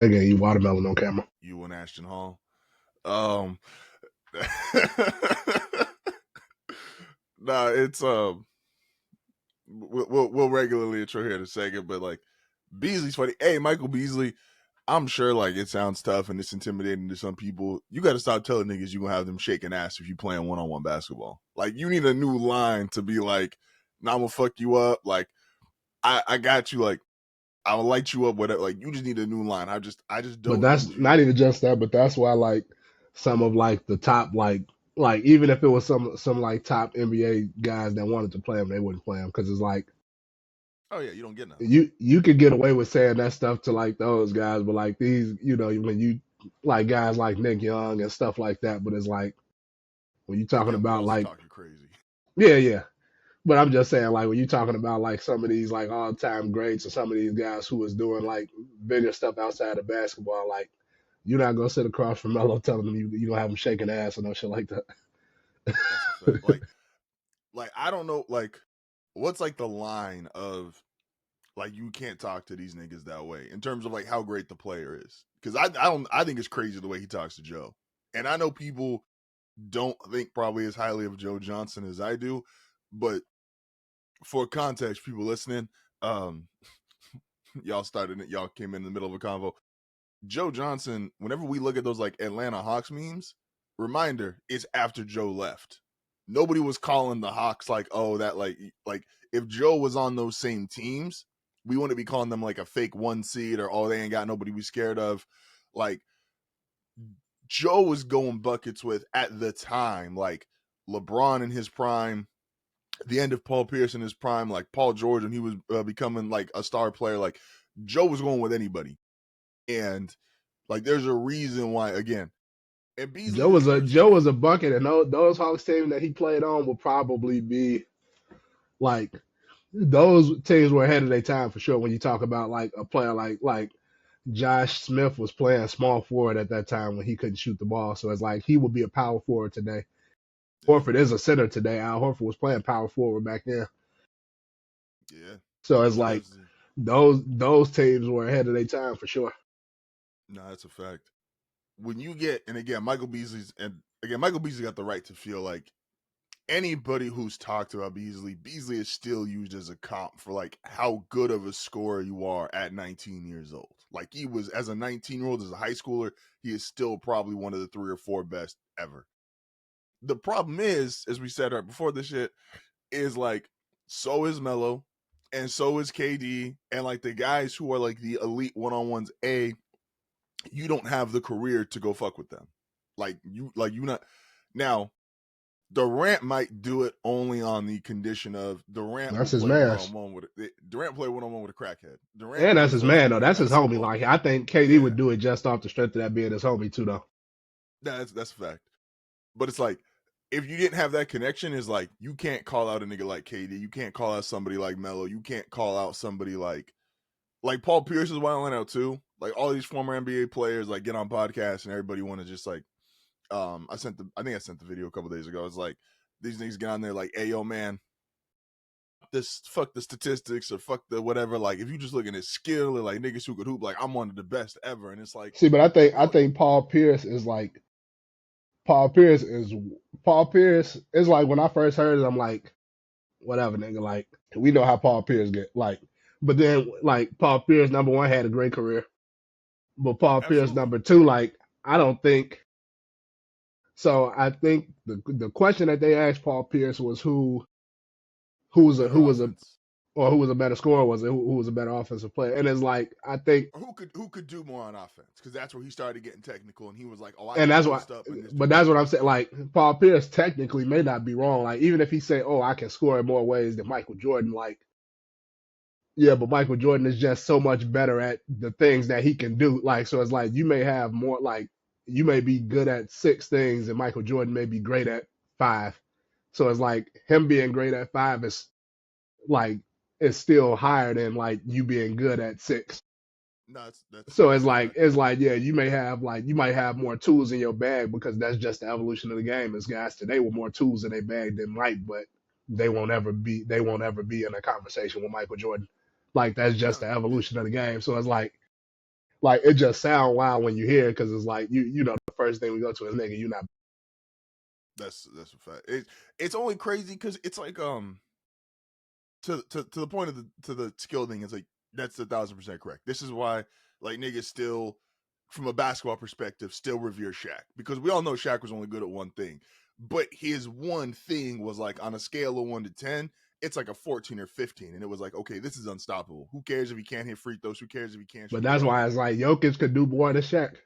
Again, you watermelon on camera. You and Ashton Hall. Um, nah, it's we'll regularly intro here in a second, but like Beasley's funny. Hey, Michael Beasley, I'm sure like it sounds tough and it's intimidating to some people. You got to stop telling niggas you gonna have them shaking ass if you playing one-on-one basketball. Like you need a new line to be like, "Nah, I'm gonna fuck you up." Like I got you. Like I'll light you up. Whatever. Like you just need a new line. I just But don't that's need you. not even just that, but that's why like some of like the top like even if it was some like top NBA guys that wanted to play him, they wouldn't play him because it's like Oh yeah, you don't get nothing. you could get away with saying that stuff to like those guys, but like these, when you like guys like Nick Young and stuff like that, but it's like when you're Yeah, talking Gil about Mills is like talking crazy. yeah. But I'm just saying, like, when you're talking about like some of these like all-time greats or some of these guys who was doing like bigger stuff outside of basketball, like you're not gonna sit across from Melo telling them you gonna have him shaking ass or no shit like that. That's a fact. Like I don't know. Like what's like the line of like you can't talk to these niggas that way in terms of like how great the player is. Because I think it's crazy the way he talks to Joe, and I know people don't think probably as highly of Joe Johnson as I do, but for context, people listening, um, y'all started it, y'all came in the middle of a convo. Joe Johnson, whenever we look at those like Atlanta Hawks memes, reminder, it's after Joe left. Nobody was calling the Hawks like, oh, that like if Joe was on those same teams, we wouldn't be calling them like a fake one seed or oh, they ain't got nobody we scared of. Like Joe was going buckets with at the time, like LeBron in his prime, the end of Paul Pierce in his prime, like Paul George when he was becoming like a star player. Like Joe was going with anybody, and like there's a reason why. Again, and Beasley Joe didn't was even a receive. Joe was a bucket, and those Hawks team that he played on will probably be like those teams were ahead of their time for sure. When you talk about like a player like Josh Smith was playing small forward at that time when he couldn't shoot the ball, so it's like he would be a power forward today. Yeah, Horford is a center today. Al Horford was playing power forward back then. yeah. So it's No, like those teams were ahead of their time for sure. no, that's a fact. When you get and again, Michael Beasley got the right to feel like anybody who's talked about Beasley is still used as a comp for like how good of a scorer you are at 19 years old. Like he was as a 19-year-old, as a high schooler, he is still probably one of the 3 or 4 best ever. The problem is, as we said right before this shit, is like so is Melo, and so is KD, and like the guys who are like the elite one-on-ones. You don't have the career to go fuck with them. You not now. Durant might do it only on the condition of Durant will That's his play one on man's. one with Durant play one on one with a crackhead. Durant And that's just his doesn't man though. play That's his homie. basketball. Like I think KD Yeah, would do it just off the strength of that being his homie too though. that's a fact. But it's like if you didn't have that connection, is like you can't call out a nigga like KD. You can't call out somebody like Melo. You can't call out somebody like Paul Pierce is wilding out too. Like all these former NBA players like get on podcasts and everybody want to just like I think I sent the video a couple days ago. It's like these niggas get on there like, hey yo man, this fuck the statistics or fuck the whatever. Like if you just looking at skill or like niggas who could hoop, like I'm one of the best ever. And it's like, See, but I bro, think Paul Pierce is Paul Pierce is like when I first heard it, I'm like, whatever, nigga. Like we know how Paul Pierce get. Like, but then like Paul Pierce number one had a great career, but Paul Pierce absolutely. number two, like I don't think so. I think the question that they asked Paul Pierce was Better who was a offense. or who was a better scorer was it who was a better offensive player, and it's like I think Or who could do more on offense? Because that's where he started getting technical and he was like, oh, I and can that's why. post up and this But dude that's can't what I'm post saying. up. Like Paul Pierce technically may not be wrong. Like even if he say, "Oh, I can score in more ways than Michael Jordan," like yeah, but Michael Jordan is just so much better at the things that he can do. Like so, it's like you may have more. Like you may be good at six things, and Michael Jordan may be great at five. So it's like him being great at five is like is still higher than like you being good at six. No, that's So that's a fact. it's like yeah, you might have more tools in your bag because that's just the evolution of the game. As guys today with more tools in their bag than Mike, but they won't ever be in a conversation with Michael Jordan. Like that's just No, the evolution of the game. So it's like Like it just sound wild when you hear it because it's like you know the first thing we go to is nigga you not. That's a fact. It's only crazy because it's like to the point of the skill thing. It's like that's 1,000% correct. This is why like niggas still, from a basketball perspective, still revere Shaq, because we all know Shaq was only good at one thing, but his one thing was like on a scale of 1 to 10, it's like a 14 or 15, and it was like, okay, this is unstoppable. Who cares if he can't hit free throws? Who cares if he can't But shoot that's threes? why it's like Jokic could do more than Shaq.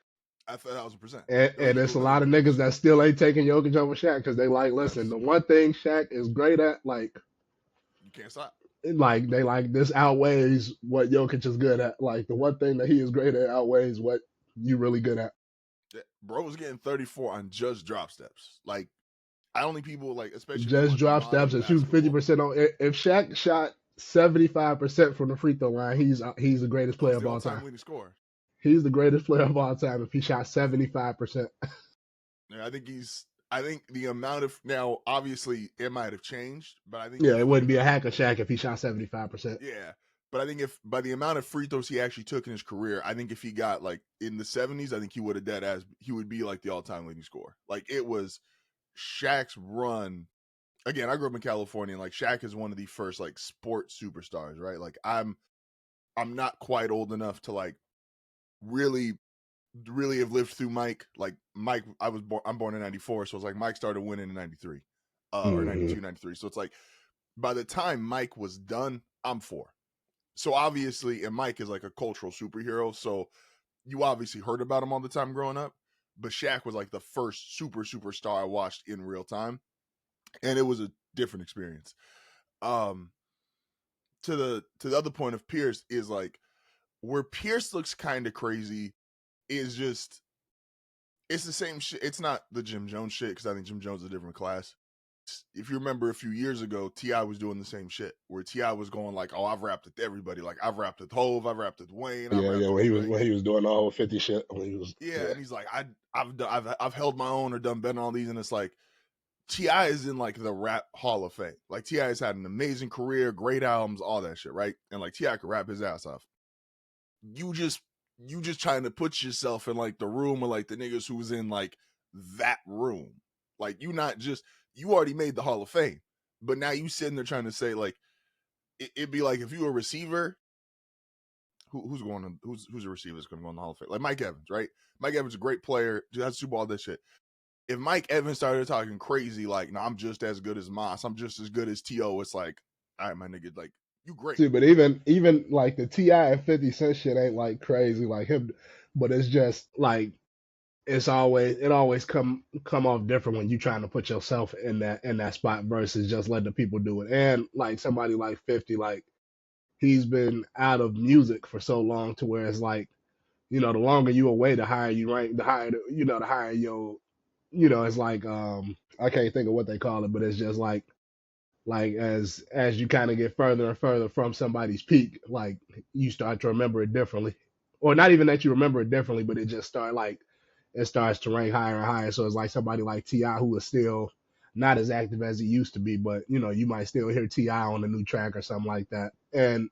At 1,000%, or he And could do it's a a million lot of things. niggas that still ain't taking Jokic over Shaq because they like, listen, That's the one thing Shaq is great at, You can't stop. like they like this outweighs what Jokic is good at. Like the one thing that he is great at outweighs what you really good at. Bro was getting 34 on just drop steps. Like, I don't think people, like, especially if you Just watch drop steps modern and shoot fifty basketball. percent on. If Shaq shot 75% from the free throw line, he's the greatest Oh, player he's of the all all-time time. leading scorer. He's the greatest player of all time if he shot 75%. Yeah, I think the amount of, now, obviously, it might have changed, but I think Yeah, it if, like, wouldn't be a hack of Shaq if he shot 75%. yeah. But I think if, by the amount of free throws he actually took in his career, I think if he got, like, in the 70s, I think he would have he would be, like, the all-time leading scorer. Like, it was Shaq's run. Again, I grew up in California, and, like, Shaq is one of the first, like, sports superstars, right? Like, I'm not quite old enough to like really have lived through Mike. Like Mike, I'm born in '94, so it's like Mike started winning in '93, or Mm-hmm. '92, '93. So it's like by the time Mike was done, I'm 4. So obviously, and Mike is like a cultural superhero. So you obviously heard about him all the time growing up. But Shaq was like the first superstar I watched in real time, and it was a different experience. Um, to the other point of Pierce is like where Pierce looks kind of crazy is just it's the same shit. It's not the Jim Jones shit because I think Jim Jones is a different class. If you remember a few years ago, Ti was doing the same shit where Ti was going like, "Oh, I've rapped with everybody. Like I've rapped with Hove, I've rapped with Wayne, I've Yeah, yeah. rapped with Drake." When he was doing the whole 50 shit, when he was Yeah, yeah. and he's like, I've held my own or done better on these, and it's like Ti is in like the rap hall of fame. Like Ti has had an amazing career, great albums, all that shit, right? And like Ti could rap his ass off. You just trying to put yourself in like the room of like the niggas who was in like that room. Like you already made the Hall of Fame, but now you sitting there trying to say like it'd be like if you were a receiver, who's a receiver that's going to go in the Hall of Fame? Like Mike Evans, right? Mike Evans is a great player, has Super Bowl, all this shit. If Mike Evans started talking crazy, like, no, I'm just as good as Moss, I'm just as good as T.O., it's like, all right, my nigga, like, you great. See, but even like the Ti and 50 Cent shit ain't like crazy like him, but it's just like it always come off different when you trying to put yourself in that spot versus just letting the people do it. And like somebody like 50, like he's been out of music for so long to where it's like, you know, the longer you away, the higher you rank, the higher your, it's like I can't think of what they call it, but it's just like as you kind of get further and further from somebody's peak, like you start to remember it differently, or not even that you remember it differently, but it starts to rank higher and higher. So it's like somebody like Ti who is still not as active as he used to be, but you know you might still hear Ti on a new track or something like that, and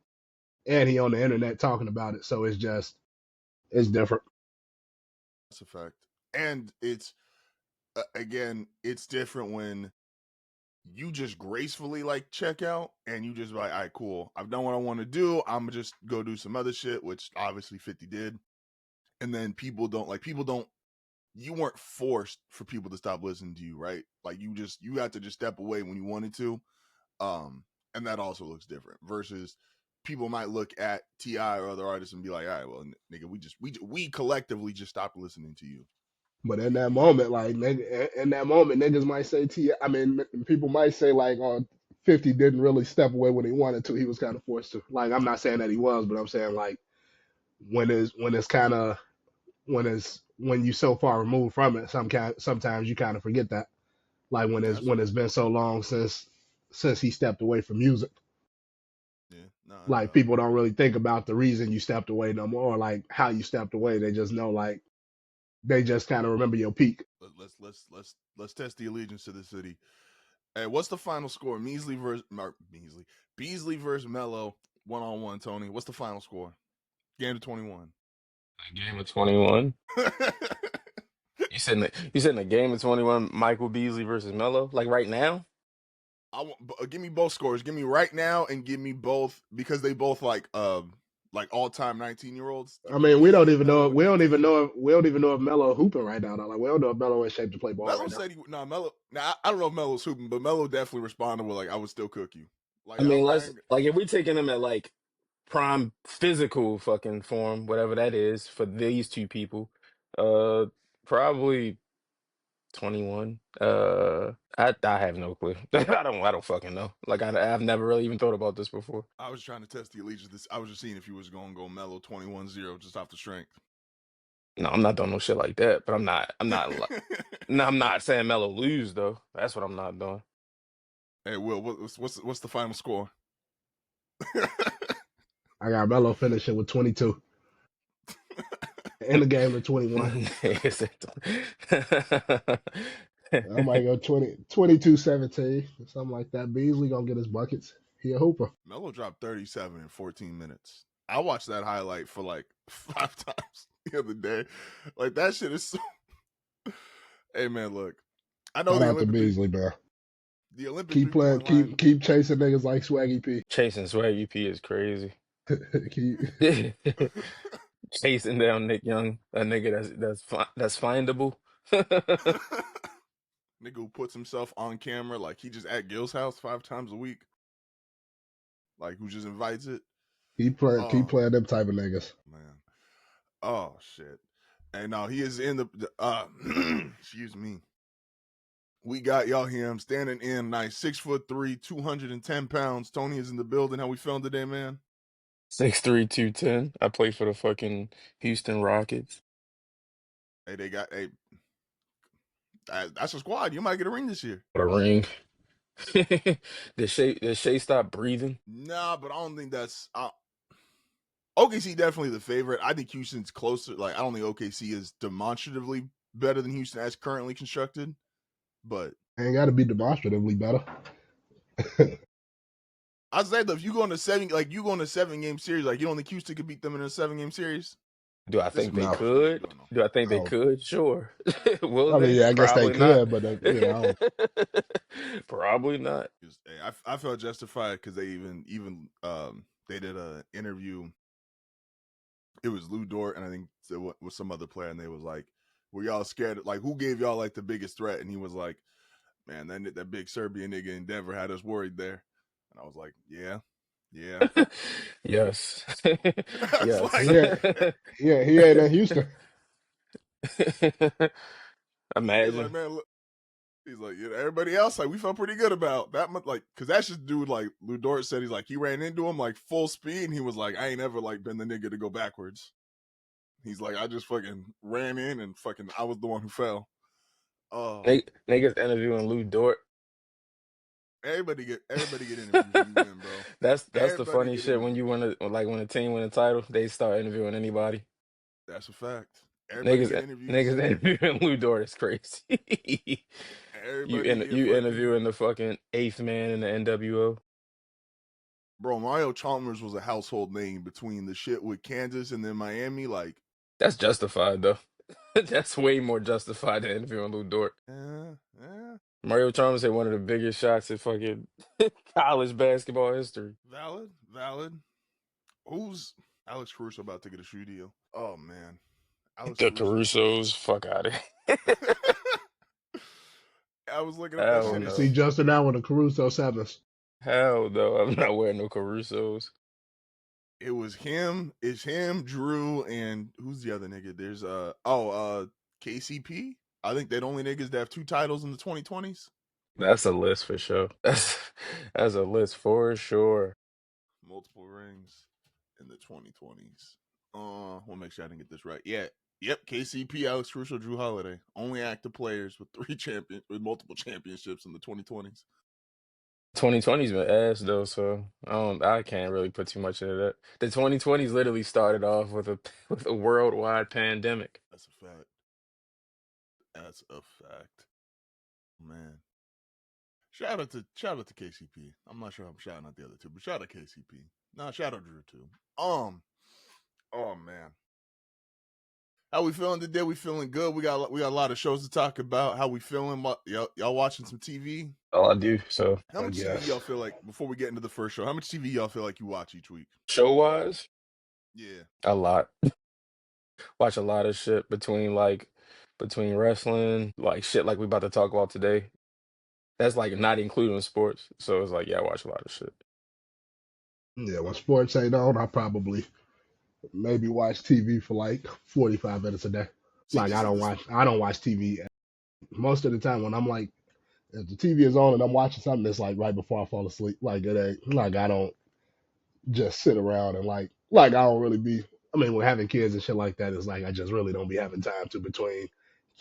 he on the internet talking about it. So it's different. That's a fact. And it's, again, it's different when you just gracefully like check out and you just like, all right, cool. I've done what I want to do. I'm gonna just go do some other shit, which obviously 50 did. And then people don't, you weren't forced for people to stop listening to you, right? Like you had to just step away when you wanted to. And that also looks different versus people might look at Ti or other artists and be like, all right, well, nigga, we collectively just stopped listening to you. But Like in that you moment, like in that moment, niggas might say Ti. I mean, people might say like, "Oh, 50 didn't really step away when he wanted to. He was kind of forced to." Like, I'm not saying that he was, but I'm saying like when it's kind of when you so far removed from it, sometimes you kind of forget that. Like when it's absolutely, been so long since he stepped away from music. yeah, no, Like people don't really think about the reason you stepped away no more, or like how you stepped away. They just know like they just kind of remember your peak. let's test the allegiance to the city. Hey, what's the final score? Beasley versus Melo 1-on-1. Tony, what's the final score? Game to 21. A game of 21. You said in a game of 21, Michael Beasley versus Melo, like right now? Give me both scores. Give me right now and give me both because they both like all time 19-year-olds. Give I me mean, we don't Beasley and even know. Melo in We don't even 19. know. We don't even know if Melo hooping right now. Though. Like we don't know if Melo in shape to play ball Melo right now. said Melo. Now I don't know if Melo's hooping, but Melo definitely responded with like, "I would still cook you." Like I mean, I let's ain't, like if we taking him at like prime physical fucking form, whatever that is for these two people, uh, probably 21. I have no clue. I don't fucking know. Like I've never really even thought about this before. I was trying to test the allegiance. I was just seeing if you was gonna go Melo 21-0 just off the strength. No, I'm not doing no shit like that. But no, I'm not saying Melo lose though. That's what I'm not doing. Hey, Will, what's the final score? I got Melo finishing with 22 in the game of 21. Nigga said I might go 22-17, something like that. Beasley gonna get his buckets. He a hooper. Melo dropped 37 in 14 minutes. I watched that highlight for like 5 times the other day. Like that shit is so. Hey man, look, I know Shout out to Beasley, bro. the Olympic Keep three playing. point line. Keep chasing niggas like Swaggy P. chasing Swag UP is crazy. keep, Chasing down Nick Young, a nigga that's findable. Nigga who puts himself on camera like he just at Gil's house 5 times a week, like who just invites it. keep Oh playing them type of niggas. man. Oh shit. And now he is in the excuse me. We got y'all him standing in nice 6'3", 210 pounds. Tony is in the building. How we feeling today, man? 6'3", 210. I play for the fucking Houston Rockets. Hey, they got that's a squad. You might get a ring this year. What a ring. Did Shea stop breathing? Nah, but I don't think that's OKC definitely the favorite. I think Houston's closer. Like I don't think OKC is demonstratively better than Houston as currently constructed. But Ain't got to be demonstratively better. I said though, if you go in a 7-game series, like you don't think Houston could beat them in a 7-game series? Do I This is think me they No, personally. You could? don't know. Do I think they oh, could? Sure. Will I mean, they? yeah, I guess they Probably not. could, but I don't. Probably not. Hey, I felt justified because they even they did a interview. It was Lou Dort and I think it was some other player, and they was like, "Were y'all scared? Like, who gave y'all like the biggest threat?" And he was like, "Man, that big Serbian nigga in Denver had us worried there." And I was like, "Yeah, yeah." Yes. It's Yes. He like, ain't, he ain't in Houston. he's like, Imagine. man, look. He's like, yeah, everybody else, like, we felt pretty good about that much, like, because that's just dude, like, Lou Dort said, he's like, he ran into him, like, full speed, and he was like, I ain't ever, like, been the nigga to go backwards. He's like, I just fucking ran in and fucking, I was the one who fell. Oh, Niggas interviewing Lou Dort. everybody get interviews when you win, bro. That's the Everybody funny get shit when you interviews. win like when a team win a title, they start interviewing anybody. That's a fact. Everybody Niggas get interviews. niggas interviewing Lou Dort is crazy. Everybody get You fucking, interviewing the fucking eighth man in the NWO. bro, Mario Chalmers was a household name between the shit with Kansas and then Miami, like, That's justified though. That's way more justified than interviewing Lou Dort. eh, eh. Mario Chalmers had one of the biggest shots in fucking college basketball history. Valid, valid. Who's Alex Caruso about to get a shoe deal? Oh man, Alex The Caruso. Carusos, fuck out of here. I was looking up that Hell Want shit. to see no. Justin now with the Caruso Sevens. Hell no. I'm not wearing no Carusos. It was him. It's him, Drew, and who's the other nigga? There's KCP. I think they're the only niggas that have 2 titles in the 2020s. That's a list for sure. That's a list for sure. Multiple rings in the 2020s. We'll make sure I didn't get this right. Yeah. Yep, KCP, Alex Caruso, Drew Holiday. Only active players with with multiple championships in the 2020s. 2020's been ass though, so I can't really put too much into that. The 2020s literally started off with a with a worldwide pandemic. That's a fact. That's a fact. Man. Shout out to KCP. I'm not sure I'm shouting out the other two, but shout out KCP. Nah, shout out Drew too. Oh man. How we feeling today? We feeling good. We got a lot of shows to talk about. How we feeling? Y'all watching some TV? All I do. So How I much TV guess. y'all feel like before we get into the first show? How much TV y'all feel like you watch each week? show wise, Yeah, a lot. Watch a lot of shit between wrestling, like shit like we about to talk about today. That's like not including sports. So it's like, yeah, I watch a lot of shit. Yeah, when sports ain't on, I probably maybe watch TV for like 45 minutes a day. see, Like this is this. I don't watch TV most of the time when I'm like if the TV is on and I'm watching something, it's like right before I fall asleep. Like it ain't like I don't just sit around and like I don't really be. I mean, with having kids and shit like that, it's like I just really don't be having time to between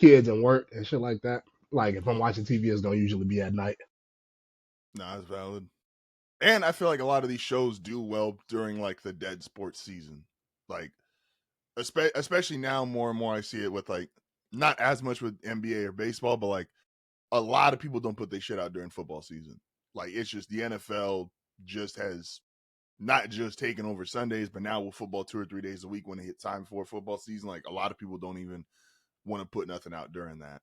kids and work and shit like that. Like if I'm watching TV, it's gonna usually be at night. Nah, it's valid. And I feel like a lot of these shows do well during like the dead sports season. Like especially now more and more I see it with like not as much with NBA or baseball, but like a lot of people don't put their shit out during football season. Like it's just the NFL just has not just taken over Sundays, but now with football 2 or 3 days a week when it hit time for football season, like a lot of people don't even want to put nothing out during that.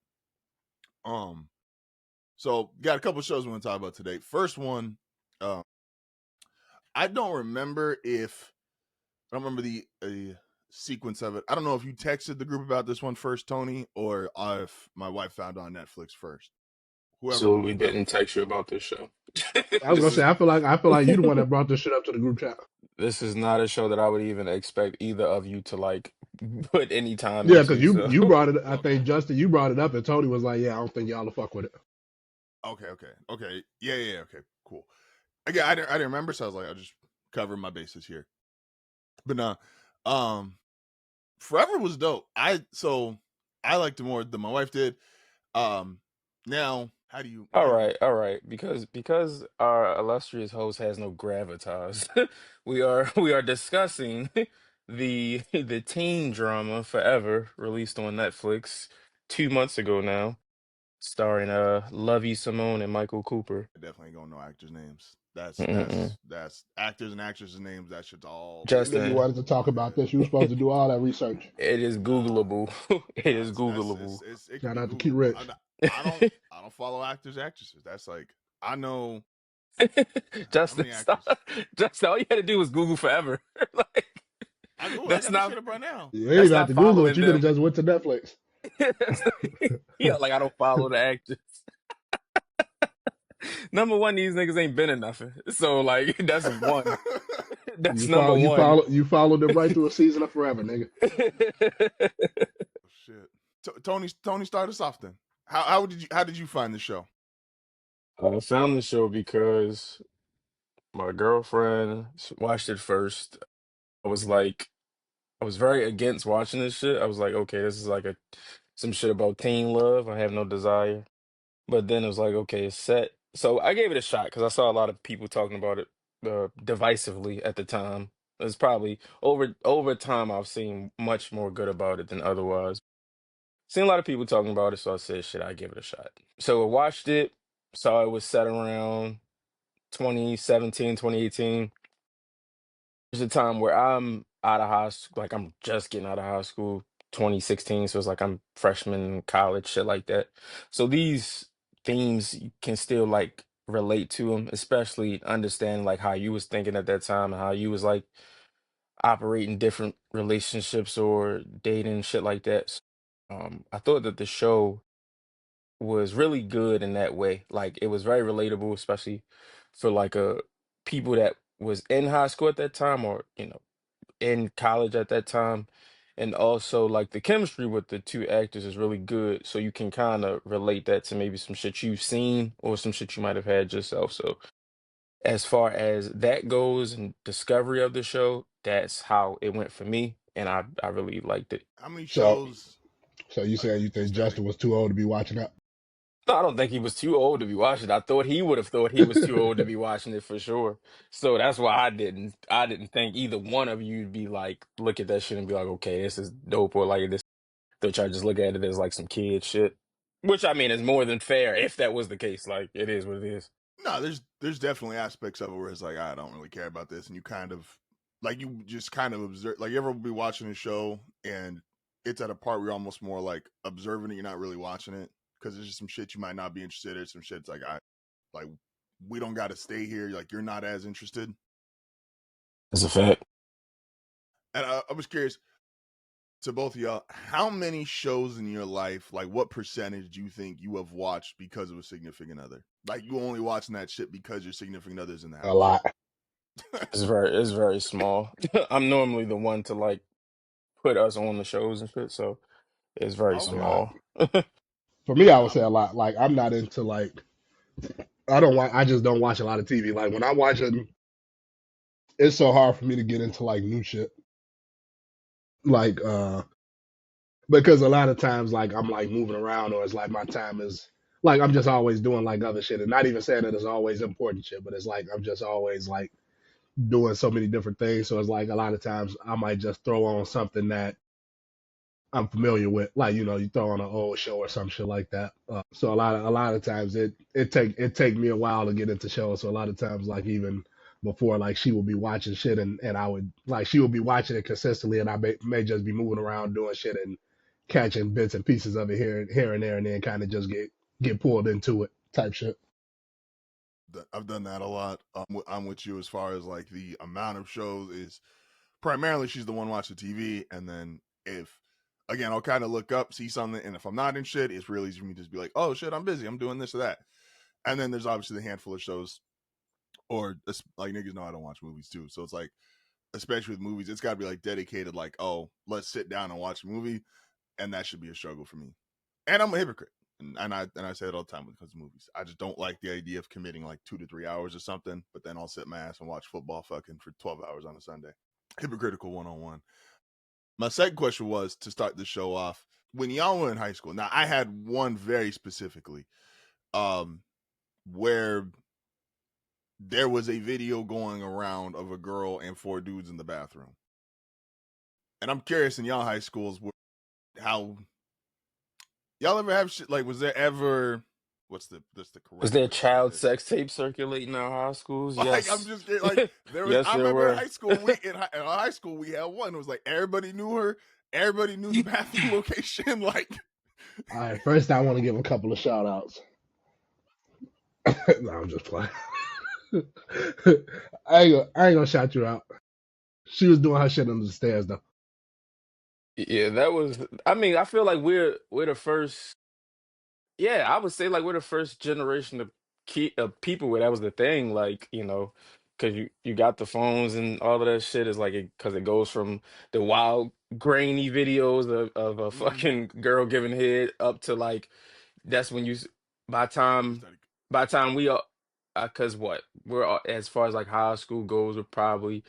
So got a couple shows we want to talk about today. First one, um, I don't remember if I don't remember the sequence of it. I don't know if you texted the group about this one first, Tony, or if my wife found it on Netflix first. Absolutely Whoever. didn't text you about this show. I was This gonna is say I feel like you the one that brought this shit up to the group chat. this is not a show that I would even expect either of you to like put any time Yeah, because into. you So you brought it. I Okay. think Justin, you brought it up, and Tony was like, "Yeah, I don't think y'all will fuck with it." Okay. Yeah. Okay. Cool. Again, I didn't remember, so I was like, I'll just cover my bases here. But nah, um, Forever was dope. I liked it more than my wife did. Um, now how do you all how do you right, all right. Because our illustrious host has no gravitas, we are discussing the teen drama Forever, released on Netflix 2 months ago now, starring Lovey Simone and Michael Cooper. I definitely gonna know actors' names. Mm-mm. That's actors and actresses' names. That shit's all You knew you Justin, wanted to talk my about head. this. You were supposed to do all that research. it is Nah, Googleable. It nah, is Googleable. it could Shout be out to Key Googleable. Rich. I don't follow actors, actresses. That's like I know how Justin, many stop. actors. Justin, all you had to do was Google Forever. Like, I that's got the not shit up right now. You ain't that's even have not to Google it. following You could have them. just went to Netflix. That's yeah, like I don't follow the actors. Number one, these niggas ain't been in nothing. So like that's one. That's number one. You followed them right through a season of Forever, nigga. Oh, shit. Tony, start us off then. How did you find the show? I found the show because my girlfriend watched it first. I was like, I was very against watching this shit. I was like, okay, this is like some shit about teen love. I have no desire. But then it was like, okay, it's set. So I gave it a shot because I saw a lot of people talking about it divisively at the time. It's probably over time I've seen much more good about it than otherwise. Seen a lot of people talking about it, so I said, shit, I give it a shot. So I watched it, saw it was set around 2017, 2018. There's a time where I'm out of high school, like I'm just getting out of high school, 2016. So it's like I'm freshman in college, shit like that. So these themes you can still like relate to them, especially understand like how you was thinking at that time and how you was like operating different relationships or dating, shit like that. So, I thought that the show was really good in that way. Like it was very relatable, especially for like people that was in high school at that time or in college at that time. And also like the chemistry with the two actors is really good. So you can kind of relate that to maybe some shit you've seen or some shit you might have had yourself. So as far as that goes and discovery of the show, that's how it went for me. And I really liked it. How many So, shows so you like saying you think just out of Justin was too old to be watching that? No, I don't think he was too old to be watching it. I thought he would have thought he was too old to be watching it for sure. So that's why I didn't think either one of you'd be like look at that shit and be like, okay, this is dope or like this. Thought y'all just look at it as like some kid shit. Which I mean is more than fair if that was the case. Like it is what it is. no, there's definitely aspects of it where it's like I don't really care about this, and you kind of like you just kind of observe. Like you ever be watching a show and it's at a part where you're almost more like observing it. You're not really watching it because there's just some shit you might not be interested in. Some shit's like like we don't got to stay here. Like you're not as interested. That's a fact. And I was curious to both of y'all, how many shows in your life, like what percentage do you think you have watched because of a significant other? Like you only watching that shit because your significant other's in the A house. lot. It's very small. I'm normally the one to like put us on the shows and shit, so it's very Okay. A lot. small. For me, I would say I'm a lot. Like I'm not into like I don't watch. I just don't watch a lot of TV. Like when I watch it, it's so hard for me to get into like new shit. Like because a lot of times like I'm like moving around or it's like my time is like I'm just always doing like other shit and not even saying that it's always important shit, but it's like I'm just always like doing so many different things. So it's like a lot of times I might just throw on something that I'm familiar with, like you throw on an old show or some shit like that. So a lot of times it take me a while to get into shows. So a lot of times like even before like she will be watching shit and I would like she will be watching it consistently and I may just be moving around doing shit and catching bits and pieces of it here and there and then kind of just get pulled into it type shit. I've done that a lot. I'm with you as far as like the amount of shows is primarily she's the one watching TV, and then if again I'll kind of look up, see something, and if I'm not in shit, it's really easy for me to just be like, oh shit, I'm busy, I'm doing this or that. And then there's obviously the handful of shows, or like niggas know I don't watch movies too, so it's like especially with movies, it's got to be like dedicated, like oh let's sit down and watch a movie, and that should be a struggle for me. And I'm a hypocrite. And I say it all the time when it comes to movies. I just don't like the idea of committing like 2 to 3 hours or something, but then I'll sit my ass and watch football fucking for 12 hours on a Sunday. Hypocritical 101. My second question was to start the show off. When y'all were in high school, now I had one very specifically, um, where there was a video going around of a girl and 4 dudes in the bathroom. And I'm curious in y'all high schools how y'all ever have shit like was there ever what's the Was correct there way to say child this? sex tape circulating in our high schools? Like I'm Yes. just kidding. Like there was. Yes, I there remember in were. high school in high school we had one. It was like everybody knew her. Everybody knew the bathroom location. Like All right, first I want to give a couple of shout outs. No, I'm just playing. I ain't gonna shout you out. She was doing her shit under the stairs though. Yeah, that was. I mean, I feel like we're the first. Yeah, I would say like we're the first generation of people where that was the thing. Like because you got the phones and all of that shit is like because it goes from the wild grainy videos of a mm-hmm. fucking girl giving head up to like that's when by Niggas time started. by time we are because what we're as far as like high school goes, we're probably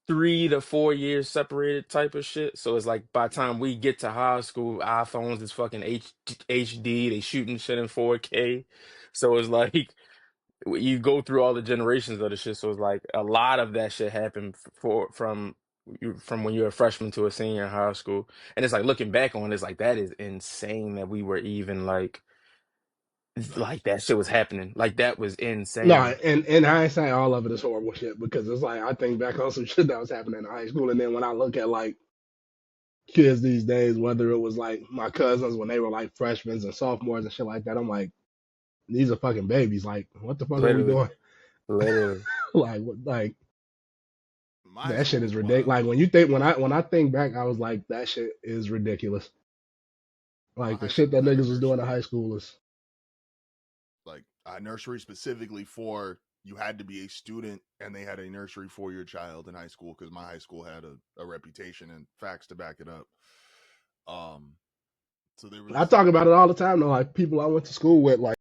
3 to 4 years separated type of shit. So it's like by the Yeah, time we get to high school, iPhones is fucking HD. They shooting shit in 4K. So it's like you go through all the generations of the shit. So it's like a lot of that shit happened from when you're a freshman to a senior in high school. And it's like looking back on it, it's like that is insane that we were even like facts. that shit was happening. Like that was No, insane. and hindsight, all of it is horrible shit because it's like I think back on some shit that was happening in high school, and then when I look at like kids these days, whether it was like my cousins when they were like freshmen and sophomores and shit like that, I'm like, these are fucking babies. Like, what the fuck are we Literally, doing? literally. Like My that shit school is was ridiculous. wild. Like when you think when I think back, I was like, that shit is ridiculous. My Like the high shit school that had a niggas was doing in nursery, high school is like a nursery specifically for you had to be a student, and they had a nursery for your child in high school because my high school had a reputation and facts to back it up. Um, so there I was talk about it all the time though. Like people I went to school with, like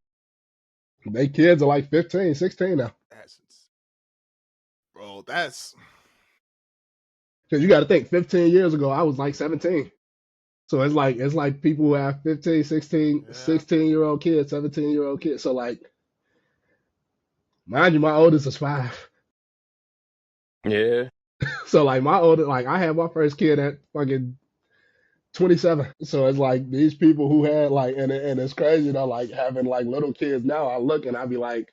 they kids are like 15, 16 now. essence, bro. That's Because you got to think, 15 years ago, I was like 17. So it's like people who have 15, 16, yeah. 16-year-old kids, 17-year-old kids. So like, mind you, my oldest is 5. Yeah. So like my oldest, like I had my first kid at fucking 27. So it's like these people who had like, and it's crazy though, like having like little kids now. I look and I be like,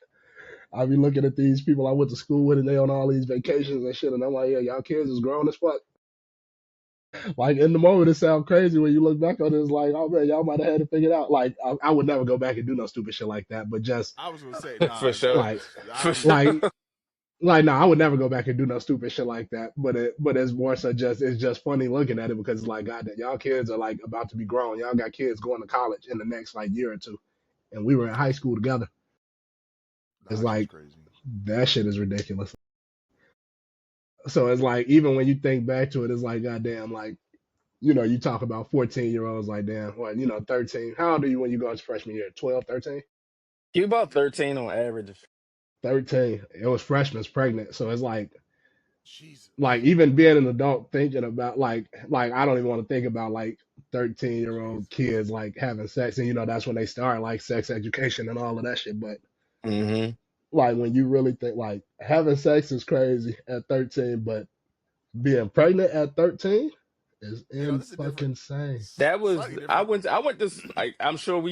I be looking at these people I went to school with and they on all these vacations and shit, and I'm like, yeah, y'all kids is grown as fuck. Like in the moment, it sounds crazy when you look back on it. It's like, oh man, y'all might have had it figured out. Like I would never go back and do no stupid shit like that. But just I was gonna say, For nah, sure. like, For I'm sure. like, like, no, I would never go back and do no stupid shit like that. But it's more so just it's just funny looking at it because it's like, God, y'all kids are like about to be grown. Y'all got kids going to college in the next like year or two, and we were in high school together. nah, It's that shit's like crazy. that shit is ridiculous. So it's like even when you think back to it, it's like goddamn, like you talk about 14-year-olds like damn, what 13. How old are you when you go into freshman year? 12, 13? You about 13 on average. 13. It was freshmen pregnant, so it's Jesus. like even being an adult thinking about like I don't even want to think about like 13-year-old kids like having sex, and that's when they start like sex education and all of that shit. But Hmm. like when you really think like having sex is crazy at 13, but being pregnant at 13 is This is a different, fucking insane. That was slightly I different. went I went this like I'm sure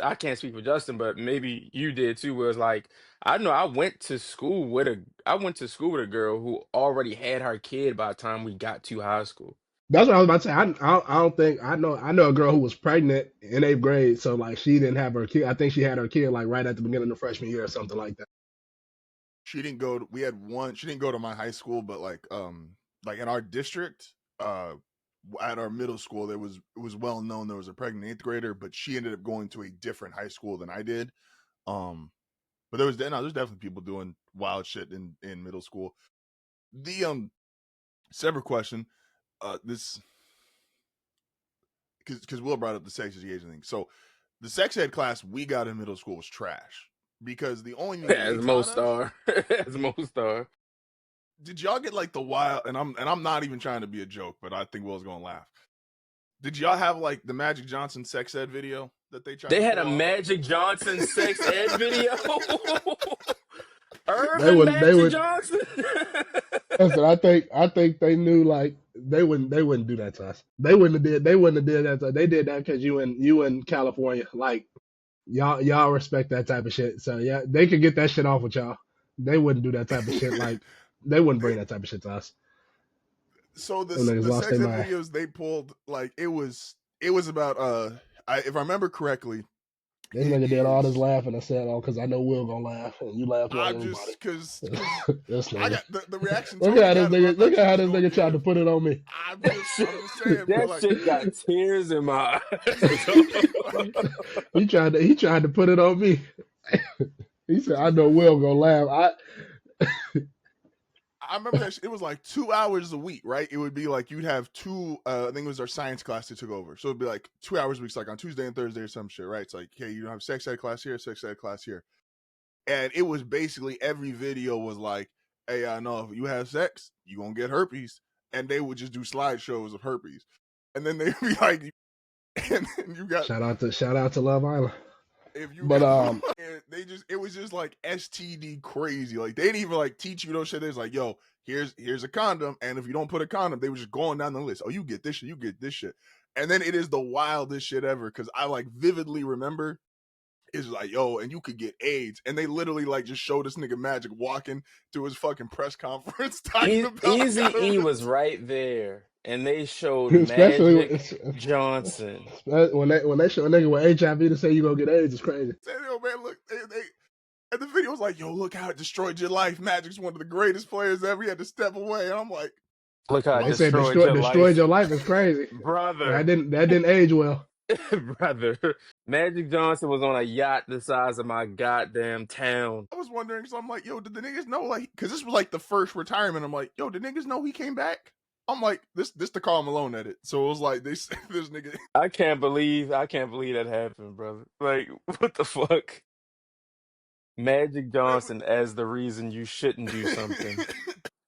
I can't speak for Justin, but maybe you did too, where it's like I know I went to school with a girl who already had her kid by the time we got to high school. That's what I was about to say. I don't think I know a girl who was pregnant in 8th grade, so like she didn't have her kid. I think she had her kid like right at the beginning of freshman year or something like that. She didn't go. We had one. She didn't go to my high school, but like in our district, at our middle school, it was well known there was a pregnant 8th grader, but she ended up going to a different high school than I did. Um, but there's definitely people doing wild shit in middle school. The separate question, this because Will brought up the sex education thing. So the sex ed class we got in middle school was trash because the only thing As they taught most us. are. As most are. Did y'all get like the wild? And I'm not even trying to be a joke, but I think Will's gonna laugh. Did y'all have like the Magic Johnson sex ed video that they tried They to had pull a off? Magic Johnson sex ed video. They Irvin would they Magic would. Johnson. Listen, I think they knew like they wouldn't do that to us. They wouldn't have did that. They did that because you in California. Like y'all respect that type of shit. So yeah, they could get that shit off with y'all. They wouldn't do that type of shit. Like they wouldn't bring that type of shit to us. So Them niggas the lost their sex ed mind. videos they pulled, like it was about if I remember correctly, This it nigga did all this is. laughing and said, "Oh, because I know Will gonna laugh," and you laughed more I'm than anybody. just because This I nigga. got the reaction Look at Tony how this got is what I nigga. Look thought at you how was this gonna nigga tried to give. put it on me. I'm just saying, bro. That Like, shit got tears in my eyes, dog. like He tried to put it on me. He said, "I know Will gonna laugh." I remember that it was like 2 hours a week, right? It would be like you'd have two. I think it was our science class that took over, so it'd be like 2 hours a week, like on Tuesday and Thursday or some shit, right? It's like, hey, you have sex ed class here, sex ed class here, and it was basically every video was like, hey, I know if you have sex, you gonna get herpes, and they would just do slideshows of herpes, and then they'd be like, and then you got Shout out to Love Island. if you But got it was just like STD crazy. Like they didn't even like teach you those shit. They was like, yo, here's a condom, and if you don't put a condom, they were just going down the list. Oh, you get this shit, you get this shit. And then it is the wildest shit ever because I like vividly remember it's like, yo, and you could get AIDS. And they literally like just showed this nigga Magic walking to his fucking press conference talking about I Easy got E him. was right there, and they showed especially Magic Johnson. when they show a nigga with HIV to say you gonna get AIDS is crazy. Said, yo, man, look, and the video was like, yo, look how it destroyed your life. Magic's one of the greatest players ever. He had to step away. And I'm like, Look how When it they say destroyed your destroyed life, your life is crazy. That brother. didn't age well. Brother. Magic Johnson was on a yacht the size of my goddamn town. I was wondering, so I'm like, yo, did the niggas know? Like, because this was like the first retirement. I'm like, yo, did niggas know he came back? I'm like, this the Karl Malone edit. So it was like, this nigga. I can't believe that happened, brother. Like, what the fuck? Magic Johnson as the reason you shouldn't do something.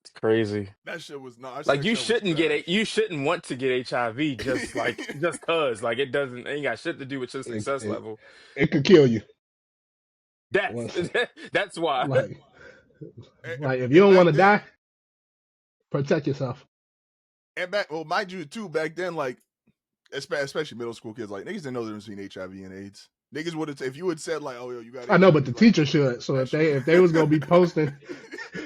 It's crazy. That shit was not. Our Like sex ed was trash. you shouldn't want to get HIV just cause. Like it ain't got shit to do with your It, success it, level. it could kill you. That's Once, that's why. like like if you And don't want back to then, die, protect yourself. well, mind you, too, back then, like, especially middle school kids, like, niggas didn't know the difference between HIV and AIDS. Niggas would have, if you had said like, "Oh, yo, you got I know, but HIV," the like teacher should. So that shit if would. they was gonna be posting,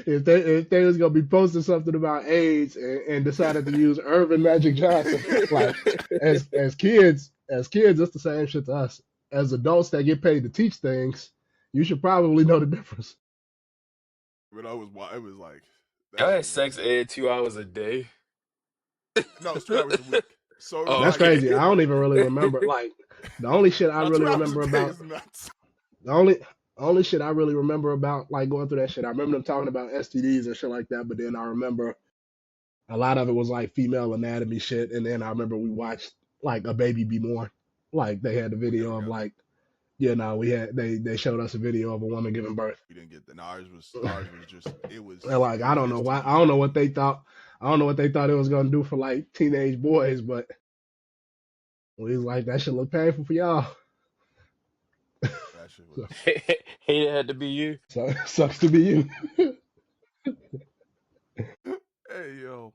if they was gonna be posting something about AIDS and decided to use Irvin Magic Johnson, like as kids, it's the same shit to us. As adults that get paid to teach things, you should probably know the difference. But I was, it was like that I shit had was sex insane. ed 2 hours a day. No, it's 2 hours a week. So it was Oh, That's like, crazy. okay. I don't even really remember. Like the only shit I now two really hours a remember day about is nuts. the only shit I really remember about like going through that shit. I remember them talking about STDs and shit like that. But then I remember a lot of it was like female anatomy shit. And then I remember we watched like a baby be born. Like they had the We never video of got like we had they showed us a video of a woman giving birth. we didn't get that. No, ours was just And like it was I don't know why I STD don't know free. what they thought. I don't know what they thought it was gonna do for like teenage boys, but we was like that should look painful for y'all. That shit So, was. Hate it had to be you. so sucks to be you. Hey yo,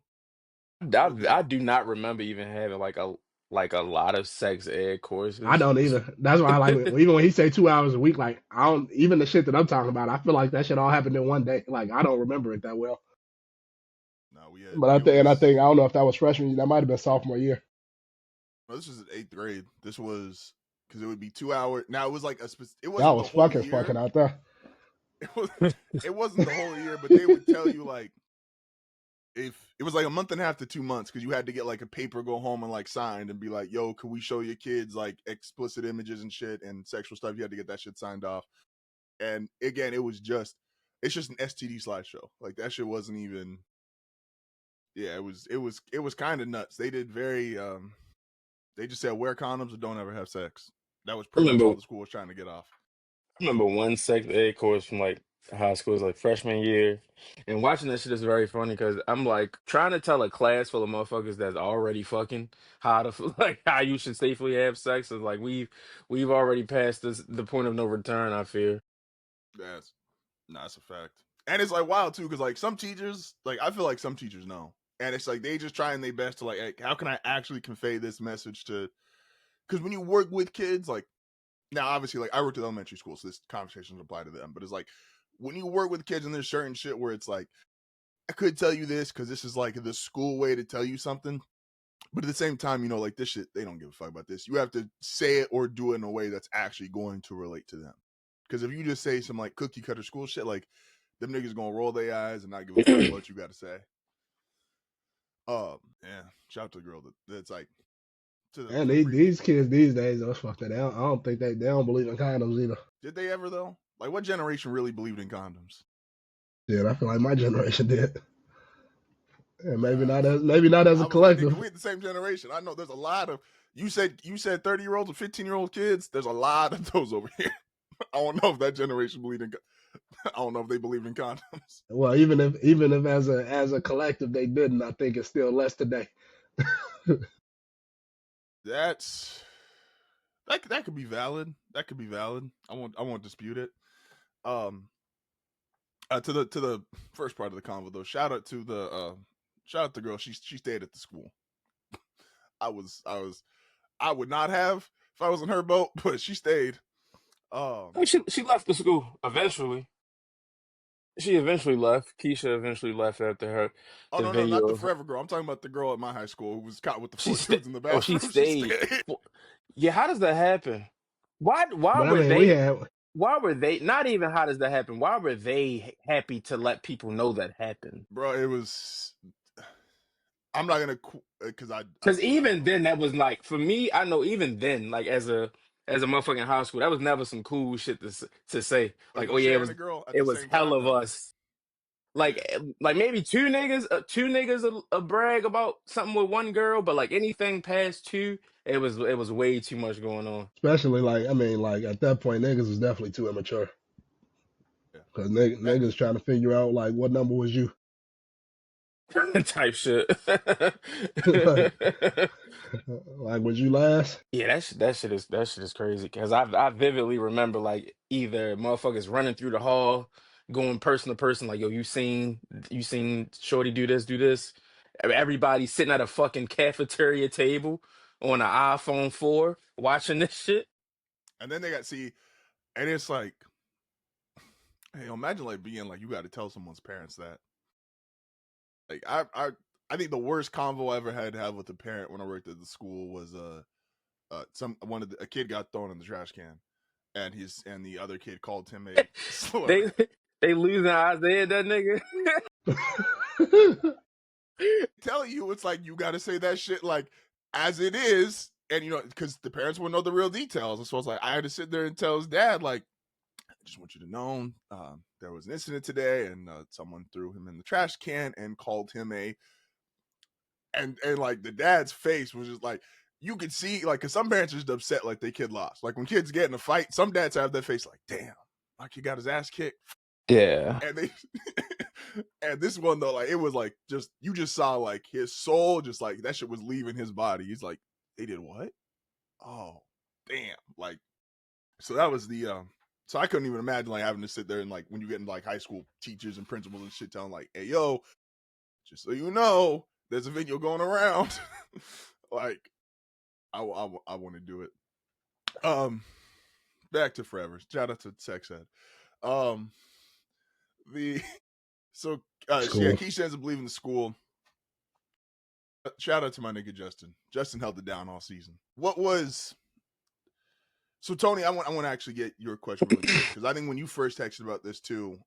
but I do not remember even having like a lot of sex ed I courses. don't either. That's why I like even when he say 2 hours a week, like I don't even the shit that I'm talking about. I feel like that shit all happened in one day. Like I don't remember it that well. no, we had But I it think and I was. think I don't know if that was freshman year. That might have been sophomore year. No, this was in eighth grade. This was because it would be 2 hours. Now it was like it Y'all wasn't the was whole fucking year. out there. It was it wasn't the whole year, but they would tell you like if it was like a month and a half to 2 months because you had to get like a paper, go home and like signed and be like, "Yo, can we show your kids like explicit images and shit and sexual stuff?" You had to get that shit signed off. And again, it's just an STD slideshow. Like that shit wasn't even. Yeah, it was kind of nuts. They did very. They just said wear condoms or don't ever have sex. That was I pretty much all remember the school was trying to get off. I remember one sex ed course from like high school, it was like freshman year. And watching that shit is very funny because I'm like trying to tell a class full of motherfuckers that's already fucking how to like how you should safely have sex. Is like we've already passed the point of no return, I fear. That's that's a fact. And it's like wild too, because like some teachers, like I feel like some teachers know, and it's like they just trying their best to like, hey, how can I actually convey this message to? Because when you work with kids, like now obviously, like I worked at elementary school, so this conversation apply to them. But it's like when you work with kids, and there's certain shit where it's like I could tell you this because this is like the school way to tell you something. But at the same time, like this shit, they don't give a fuck about this. You have to say it or do it in a way that's actually going to relate to them. Because if you just say some like cookie cutter school shit, like them niggas gonna roll their eyes and not give a fuck what you got to say. Yeah. Shout out to the girl that's like to And the previous these one. kids these days, oh fuck that. I don't think they don't believe in condoms either. Did they ever though? Like what generation really believed in condoms? Yeah, I feel like my generation did. And Nah, maybe not as I a was like, nigga, collective. we the same generation. I know there's a lot of you said 30-year-olds or 15-year-old kids. There's a lot of those over here. I don't know if that generation believed in. I don't know if they believed in condoms. Well, even if as a collective they didn't, I think it's still less today. That's that could be valid. That could be valid. I won't dispute it. Um, to the first part of the convo though. Shout out to the girl. She stayed at the school. I would not have if I was in her boat, but she stayed. Oh, Um, she left the school eventually. She eventually left. Keisha eventually left after her oh the no, not video the of her. forever girl. I'm talking about the girl at my high school who was caught with the She four sta dudes in the Oh, she bathroom. She stayed. stayed. Well, yeah, how does that happen? Why But I were mean, we they had why were they not even how does that happen? Why were they happy to let people know that happened? Bro, it was. I'm not gonna because Because I don't even know. then, that was like for me. I know even then, like as a motherfucking high school, that was never some cool shit to say. Or Like, go oh yeah, sharing a girl at it the was same hell time. of No. us. Like Yeah. maybe two niggas a brag about something with one girl, but like anything past two, it was way too much going on. especially like I mean like at that point niggas was definitely too immature Yeah. because That niggas trying to figure out like what number was you. Type shit. like like was you last? Yeah, that shit is crazy because I vividly remember like either motherfuckers running through the hall, going person to person, like yo, you seen Shorty do this. Everybody sitting at a fucking cafeteria table on an iPhone 4 watching this shit. And then they got see, and it's like, hey, imagine like being like you got to tell someone's parents that. Like I think the worst convo I ever had to have with a parent when I worked at the school was a kid got thrown in the trash can, and the other kid called him a slur. They they losing Isaiah, that nigga. Tell you it's like you got to say that shit like as it is, and because the parents wouldn't know the real details, and so it's like I had to sit there and tell his dad like, I just want you to know there was an incident today, and someone threw him in the trash can and called him a, and like the dad's face was just like you could see like because some parents are just upset like their kid lost. Like when kids get in a fight, some dads have that face like, damn, my kid got his ass kicked. Yeah. And they and this one though, like it was like just you just saw like his soul just like that shit was leaving his body. He's like, they did what? Oh, damn. Like so that was the so I couldn't even imagine like having to sit there and like when you get in like high school teachers and principals and shit telling like, hey yo, just so you know, there's a video going around. Like I want to do it. Back to Forever. Shout out to Sex Ed. The so yeah, Keisha doesn't believe in the school. Shout out to my nigga Justin. Justin held it down all season. What was so Tony? I want to actually get your question really quick because I think when you first texted about this too,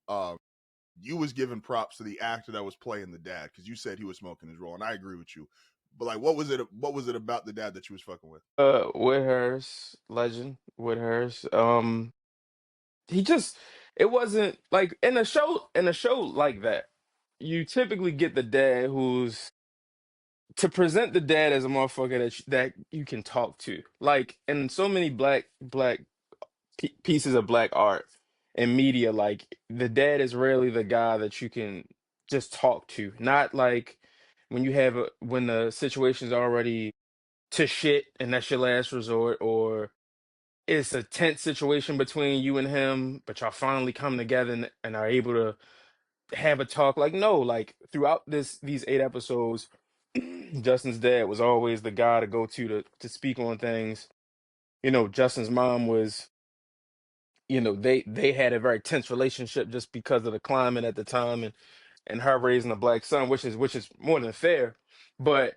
you was giving props to the actor that was playing the dad because you said he was smoking his role, and I agree with you. But like, what was it? What was it about the dad that you was fucking with? Whitehurst, legend, Whitehurst. He just it wasn't like in a show like that. You typically get the dad who's to present the dad as a motherfucker that you can talk to. Like in so many black pieces of black art and media, like the dad is rarely the guy that you can just talk to. Not like when you have when the situation's already to shit and that's your last resort, or it's a tense situation between you and him, but y'all finally come together and are able to have a talk. Like no, like throughout these 8 episodes, Justin's dad was always the guy to go to speak on things. Justin's mom was, they had a very tense relationship just because of the climate at the time and her raising a black son, which is more than fair. But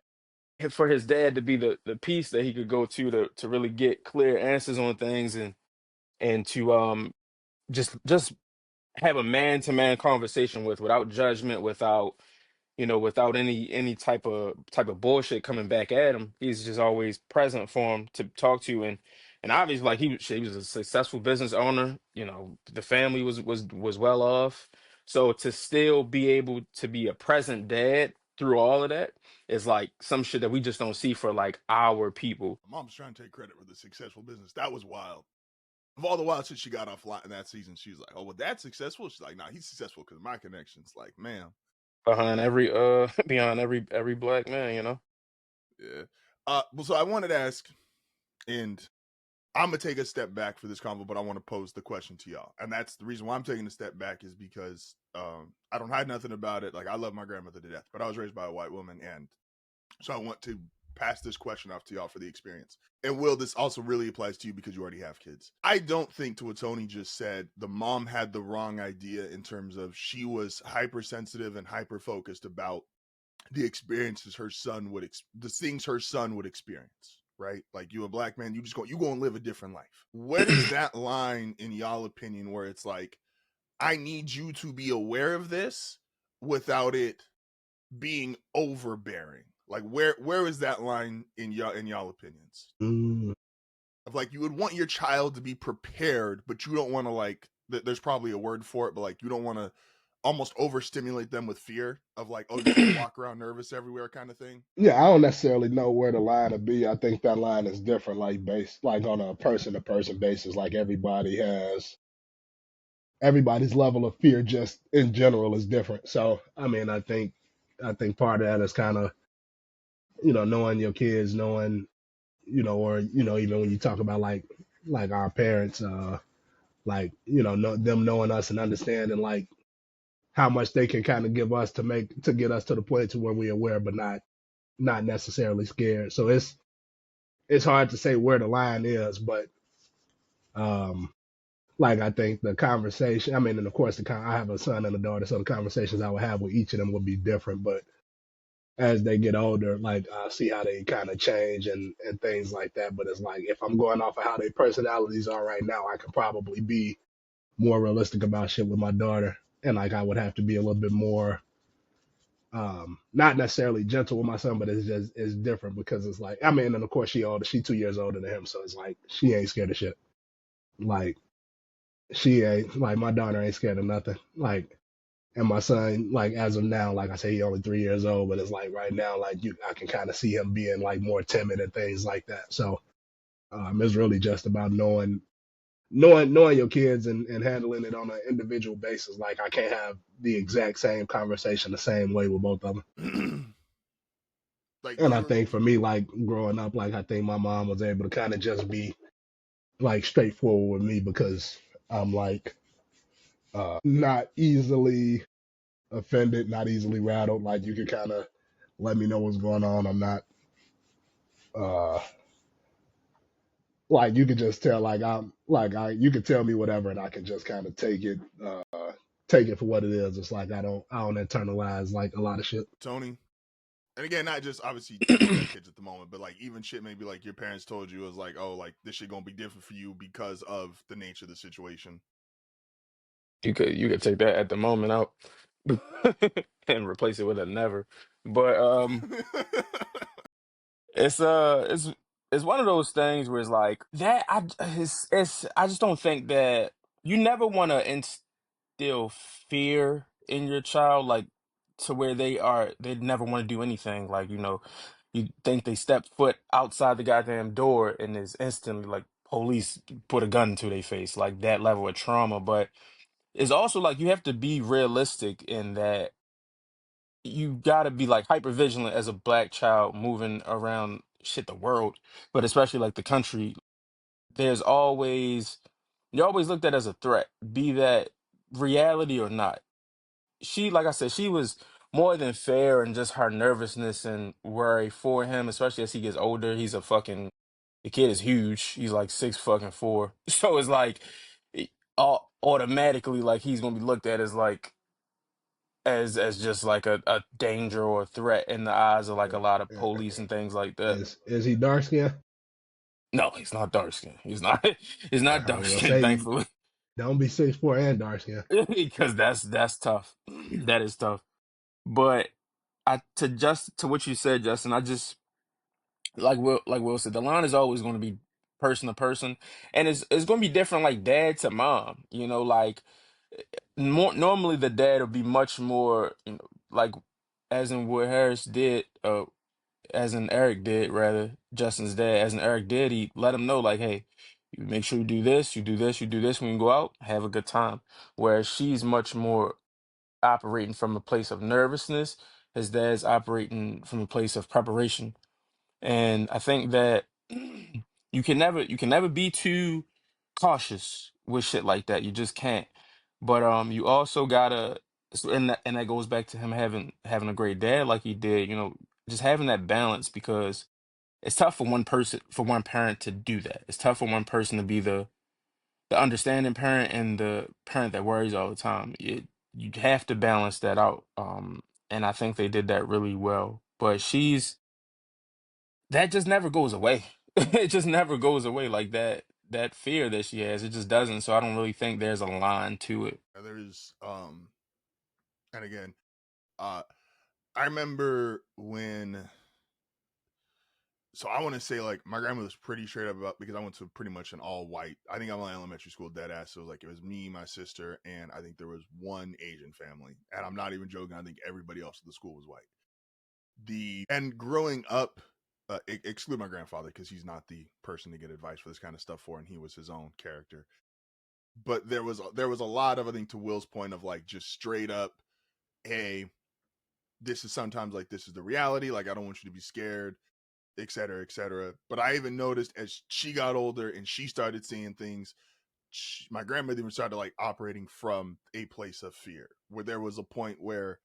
for his dad to be the piece that he could go to really get clear answers on things and to just have a man-to-man conversation without judgment, without any type of bullshit coming back at him. He's just always present for him to talk to, and obviously, like he was a successful business owner. The family was well off, so to still be able to be a present dad through all of that is like some shit that we just don't see for like our people. My mom's trying to take credit for the successful business. That was wild. Of all the wild shit she got off in that season, she's like, "Oh, well, that's successful." She's like, "Nah, he's successful because of my connections." Like, man, Behind every beyond every black man. yeah. Well, so I wanted to ask, and I'm gonna take a step back for this convo, but I want to pose the question to y'all, and that's the reason why I'm taking a step back is because I don't hide nothing about it. Like, I love my grandmother to death, but I was raised by a white woman, and so I want to pass this question off to y'all for the experience. And Will, this also really applies to you because you already have kids. I don't think, to what Tony just said, the mom had the wrong idea in terms of she was hypersensitive and hyper focused about the experiences her son the things her son would experience. Right? Like, you a black man, you go and live a different life. Where is that line in y'all opinion where it's like, I need you to be aware of this without it being overbearing? Like, where is that line in y'all opinions? Of like, you would want your child to be prepared, but you don't want to like there's probably a word for it, but like you don't want to almost overstimulate them with fear of like, oh, you're gonna walk around nervous everywhere kind of thing. Yeah, I don't necessarily know where the line to be. I think that line is different, like based like on a person to person basis. Like everybody's level of fear just in general is different. So I mean, I think part of that is kind of knowing your kids, knowing or even when you talk about like our parents, like them knowing us and understanding like how much they can kind of give us to get us to the point to where we're aware, but not necessarily scared. So it's hard to say where the line is, but Um, like I think the conversation, I mean, and of course, I have a son and a daughter, so the conversations I would have with each of them would be different. But as they get older, like I see how they kind of change and things like that. But it's like if I'm going off of how their personalities are right now, I could probably be more realistic about shit with my daughter, and like I would have to be a little bit more, not necessarily gentle with my son, but it's different because it's like I mean, and of course she 2 years older than him, so it's like she ain't scared of shit. Like she ain't like my daughter ain't scared of nothing. Like and my son, like as of now, like I say, he only 3 years old, but it's like right now, like I can kind of see him being like more timid and things like that. So it's really just about knowing your kids and handling it on an individual basis. Like I can't have the exact same conversation the same way with both of them. Like And I you're think for me, like growing up, like I think my mom was able to kind of just be like straightforward with me because I'm like not easily offended, not easily rattled. Like you can kind of let me know what's going on. I'm not uh like you could just tell like I'm like I you could tell me whatever and I can just kind of take it for what it is. It's like I don't internalize like a lot of shit. Tony. And again, not just obviously you don't got kids at the moment, but like even shit maybe like your parents told you was like, oh, like this shit gonna be different for you because of the nature of the situation. You could take that at the moment out and replace it with a never. But it's one of those things where it's like that it's I just don't think that you never want to instill fear in your child like to where they never want to do anything like you think they step foot outside the goddamn door and is instantly like police put a gun to their face like that level of trauma. But it's also like you have to be realistic in that you got to be like hyper vigilant as a black child moving around shit the world, but especially like the country. There's always You're always looked at as a threat, be that reality or not. She, like I said, she was more than fair in just her nervousness and worry for him, especially as he gets older. The kid is huge. He's like 6 fucking 4. So it's like automatically like he's gonna be looked at as like as just like a danger or a threat in the eyes of like a lot of police and things like that. Is he dark skinned? No, he's not dark skinned. He's not he's not I dark was gonna skinned, say thankfully. don't be 6'4" and dark skinned. Because that's tough. That is tough. But I to just to what you said, Justin, I just like Will said, the line is always going to be person to person, and it's going to be different, like dad to mom. Like more normally the dad will be much more, like as in what Harris did, as in Eric did, rather Justin's dad, as in Eric did, he let him know like, hey, you make sure you do this, you do this, you do this when you go out, have a good time. Whereas she's much more operating from a place of nervousness. His dad's operating from a place of preparation. And I think that you can never be too cautious with shit like that. You just can't. But you also gotta and that goes back to him having a great dad like he did, just having that balance because it's tough for one parent to do that. It's tough for one person to be the understanding parent and the parent that worries all the time. You have to balance that out. And I think they did that really well. But that just never goes away. It just never goes away like that fear that she has. It just doesn't. So I don't really think there's a line to it. There's and again, uh I remember when so I want to say like my grandma was pretty straight up about because I went to pretty much an all white. I think I went to elementary school dead ass. So it was like it was me, my sister, and I think there was one Asian family. And I'm not even joking. I think everybody else at the school was white. The and growing up, exclude my grandfather because he's not the person to get advice for this kind of stuff for, and he was his own character. But there was a lot of I think to Will's point of like just straight up, hey, this is sometimes like this is the reality. Like I don't want you to be scared, et cetera, et cetera. But I even noticed as she got older and she started seeing things, my grandmother even started like operating from a place of fear, where there was a point where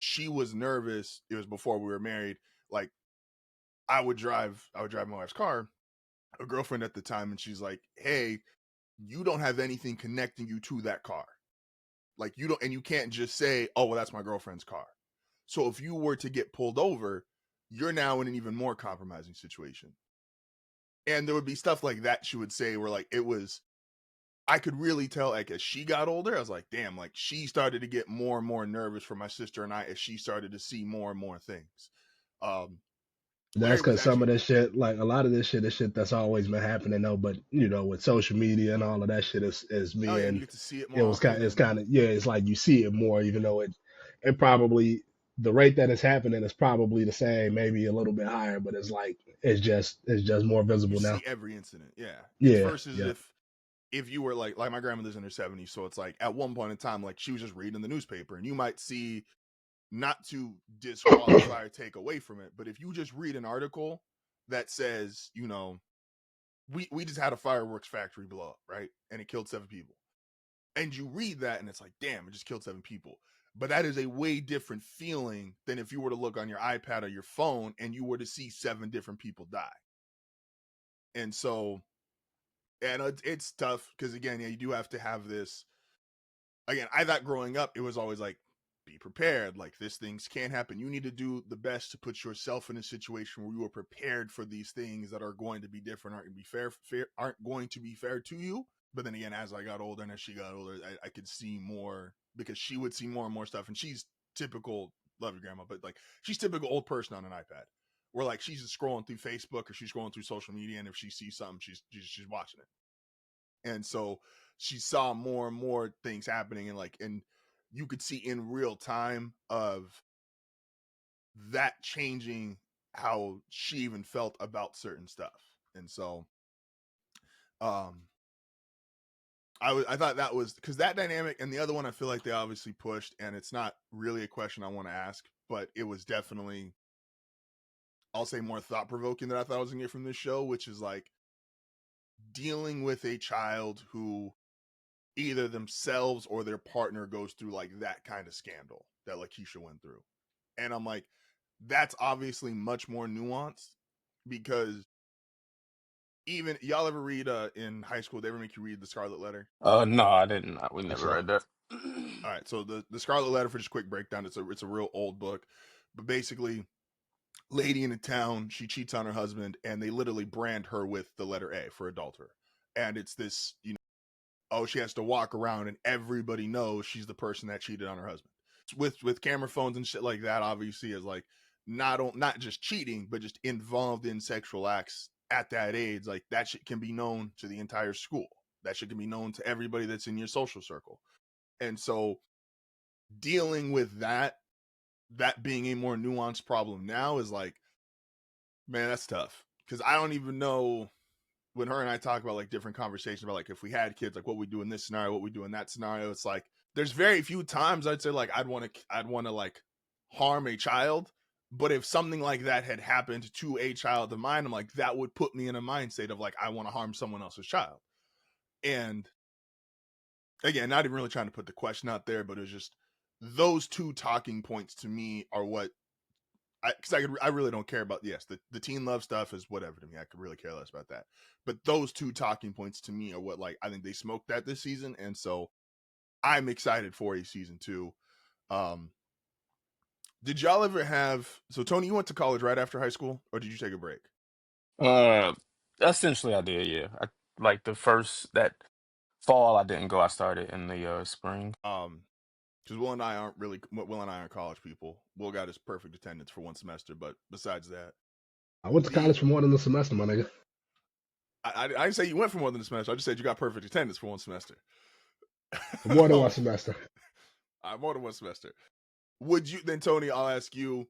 she was nervous. It was before we were married. Like I would drive my wife's car, a girlfriend at the time, and she's like, "Hey, you don't have anything connecting you to that car. Like you don't, and you can't just say, "Oh, well, that's my girlfriend's car." So if you were to get pulled over, you're now in an even more compromising situation. And there would be stuff like that she would say where like it was, I could really tell like as she got older, I was like, damn, like she started to get more and more nervous for my sister and I as she started to see more and more things. Um, That's Larry was because some of actually, this shit, like a lot of this shit, is shit that's always been happening though. But with social media and all of that shit is oh yeah, and you being, get to see it it more was kind, often, it's and kind of yeah, it's like you see it more, even though it probably the rate that it's happening is probably the same, maybe a little bit higher, but it's like it's just more you visible now. see every incident. Yeah, it's Yeah, versus yeah, if you were like my grandmother's in her 70s, so it's like at one point in time, like she was just reading the newspaper, and you might see, not to disqualify or take away from it, but if you just read an article that says, we just had a fireworks factory blow up, right? And it killed 7 people. And you read that and it's like, damn, it just killed 7 people. But that is a way different feeling than if you were to look on your iPad or your phone and you were to see 7 different people die. And so, and it's tough because again, yeah, you do have to have this. Again, I thought growing up, it was always like, be prepared. Like these things can happen. You need to do the best to put yourself in a situation where you are prepared for these things that are going to be different, aren't going to be aren't going to be fair to you. But then again, as I got older and as she got older, I could see more because she would see more and more stuff. And she's typical, love your grandma, but like she's typical old person on an iPad, where like she's just scrolling through Facebook or she's scrolling through social media, and if she sees something, she's watching it. And so she saw more and more things happening, and you could see in real time of that changing how she even felt about certain stuff. And so um I thought that was because that dynamic, and the other one I feel like they obviously pushed, and it's not really a question I want to ask, but it was definitely, I'll say, more thought provoking than I thought I was gonna get from this show, which is like dealing with a child who either themselves or their partner goes through like that kind of scandal that Lakeisha went through. And I'm like, that's obviously much more nuanced because even y'all ever read in high school, they ever make you read the Scarlet Letter? No, I didn't. We yes never sir. read that. All right, so the Scarlet Letter, for just a quick breakdown, it's a real old book, but basically, lady in a town, she cheats on her husband, and they literally brand her with the letter A for adulterer, and it's this, oh, she has to walk around and everybody knows she's the person that cheated on her husband. With camera phones and shit like that, obviously, is like not just cheating, but just involved in sexual acts at that age. Like that shit can be known to the entire school. That shit can be known to everybody that's in your social circle. And so dealing with that being a more nuanced problem now is like, man, that's tough. Because I don't even know, when her and I talk about like different conversations about like if we had kids, like what we do in this scenario, what we do in that scenario. It's like there's very few times I'd say like I'd want to like harm a child. But if something like that had happened to a child of mine, I'm like, that would put me in a mind state of like I want to harm someone else's child. And again, not even really trying to put the question out there, but it was just those two talking points to me are what I really don't care about. Yes, the teen love stuff is whatever to me. I could really care less about that. But those two talking points to me are what, like, I think they smoked that this season, and so I'm excited for a season 2. Um, did y'all ever have? So Tony, you went to college right after high school, or did you take a break? Uh, Essentially, I did. Yeah, I like the first that fall. I didn't go. I started in the spring. Because Will and I aren't really Will and I aren't college people. Will got his perfect attendance for one semester, but besides that, I went to the college for more than a semester, my nigga. I didn't say you went for more than a semester. I just said you got perfect attendance for one semester. For more than one um, semester. more than one semester. Would you then, Tony? I'll ask you.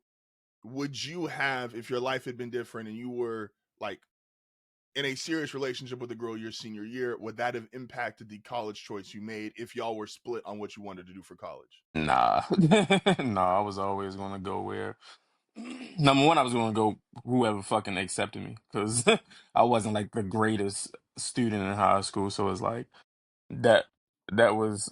Would you have, if your life had been different and you were like in a serious relationship with a girl your senior year, would that have impacted the college choice you made if y'all were split on what you wanted to do for college? Nah, no, I was always gonna go where number one, I was gonna go whoever fucking accepted me because I wasn't like the greatest student in high school, so it's like that that was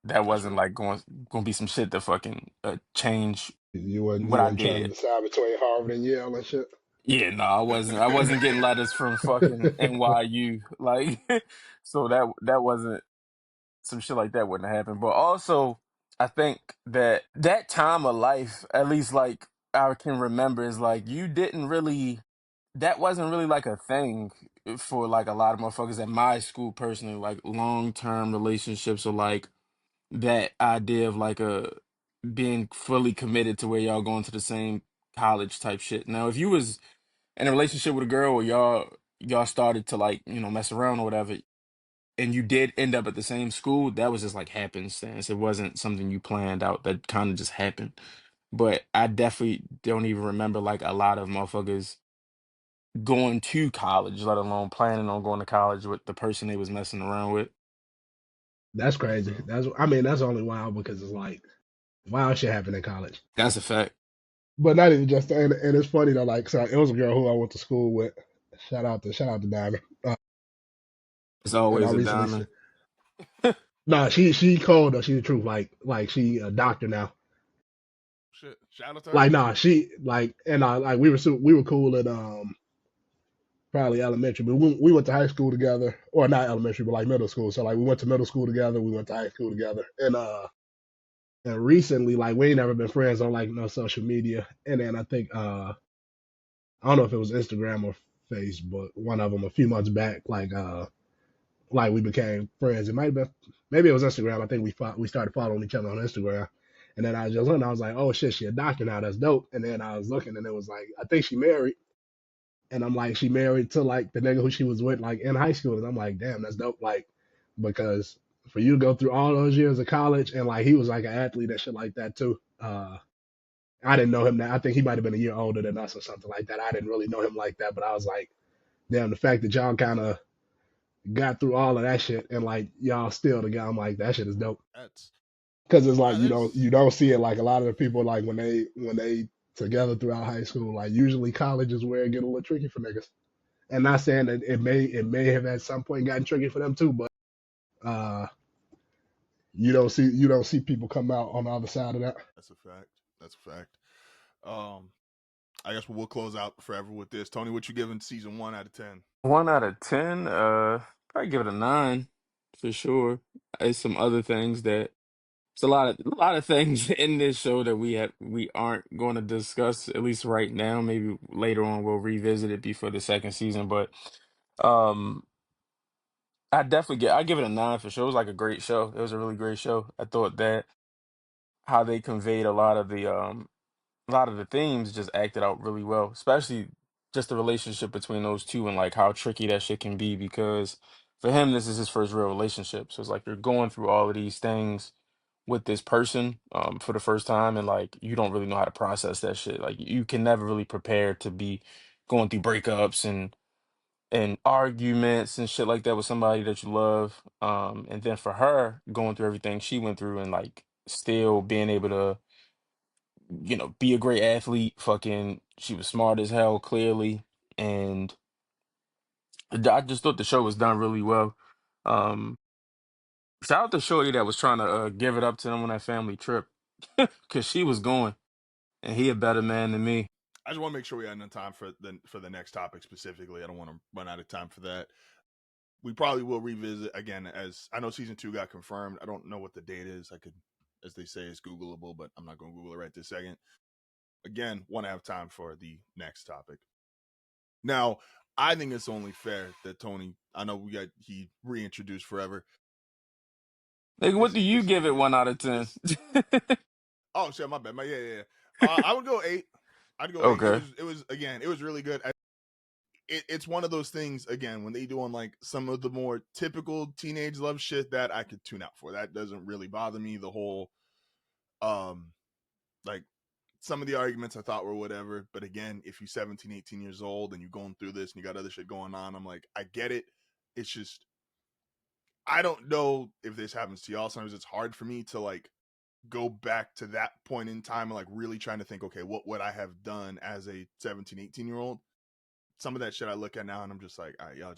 that That's wasn't real. like gonna be some shit that fucking change You wasn't what you I wasn't trying to did. decide between Harvard and Yale and shit. Yeah, no, I wasn't getting letters from fucking NYU. Like, so that wasn't some shit like that wouldn't happen. But also, I think that time of life, at least like I can remember, is like you didn't really that wasn't really like a thing for like a lot of motherfuckers at my school personally, like long term relationships or like that idea of like a being fully committed to where y'all going to the same college type shit. Now, if you was in a relationship with a girl or y'all started to like, mess around or whatever, and you did end up at the same school, that was just like happenstance. It wasn't something you planned out. That kind of just happened. But I definitely don't even remember like a lot of motherfuckers going to college, let alone planning on going to college with the person they was messing around with. That's That's crazy. real. That's only wild because it's like wild shit happened in college. That's a fact. But not even just and it's funny though, like so it was a girl who I went to school with. Shout out to Diamond. It's And I always a recently diamond. no, she cold though, she the truth. Like she a doctor now. Shit. Shout out to her. Like nah, she like and like we were cool at probably elementary, but we went to high school together, or not elementary, but like middle school. So like we went to middle school together, we went to high school together, and recently like we ain't never been friends on like no social media, and then I think I don't know if it was Instagram or Facebook, one of them a few months back, like we became friends. It might have been maybe it was Instagram. I think we started following each other on Instagram. And then I was just looking, I was like, oh shit, she a doctor now, that's dope. And then I was looking and it was like, I think she married. And I'm like, she married to like the nigga who she was with like in high school. And I'm like, damn, that's dope. Like, because for you to go through all those years of college and like he was like an athlete and shit like that too. I didn't know him that. I think he might have been a year older than us or something like that. I didn't really know him like that, but I was like, damn, the fact that y'all kind of got through all of that shit and like y'all still together, I'm like, that shit is dope. That's Because it's like nah. you There's don't see it like a lot of the people like when they together throughout high school. Like usually college is where it get a little tricky for niggas. And not saying that it may have at some point gotten tricky for them too, but uh, you don't see people come out on the other side of that. that's a fact. That's a fact. Um, I guess we'll close out forever with this. Tony, what you giving season 1 out of 10? 1 out of 10, probably give it a 9 for sure. There's some other things that There's a lot of things in this show that we aren't going to discuss at least right now. Maybe later on we'll revisit it before the second season. But um, I give it a 9 for sure. It was like a great show. It was a really great show. I thought that how they conveyed a lot of the themes just acted out really well, especially just the relationship between those two and like how tricky that shit can be because for him this is his first real relationship. So it's like you're going through all of these things with this person for the first time and like you don't really know how to process that shit. Like you can never really prepare to be going through breakups and arguments and shit like that with somebody that you love. And then for her going through everything she went through and like still being able to be a great athlete. Fucking, she was smart as hell, clearly, and I just thought the show was done really well. Um, Shout out to Shorty that was trying to give it up to them on that family trip, cause she was going, and he a better man than me. I just want to make sure we have enough time for the next topic specifically. I don't want to run out of time for that. We probably will revisit again as I know season 2 got confirmed. I don't know what the date is. I could, as they say, it's Googleable, but I'm not going to Google it right this second. Again, want to have time for the next topic. Now, I think it's only fair that Tony. I know he reintroduced forever. Like, what do you This give it nigga. 1 out of 10? This. Oh shit, my bad. Yeah. I would go 8. I'd go 8. It Okay. was. It was again. It was really good. It's one of those things again when they doing like some of the more typical teenage love shit that I could tune out for. That doesn't really bother me. The whole like some of the arguments I thought were whatever, but again, if you're 17, 18 years old and you're going through this and you got other shit going on, I'm like, I get it. It's just I don't know if this happens to y'all. Sometimes it's hard for me to like go back to that point in time and like really trying to think, okay, what would I have done as a 17, 18 year old? Some of that shit I look at now and I'm just like, all right, y'all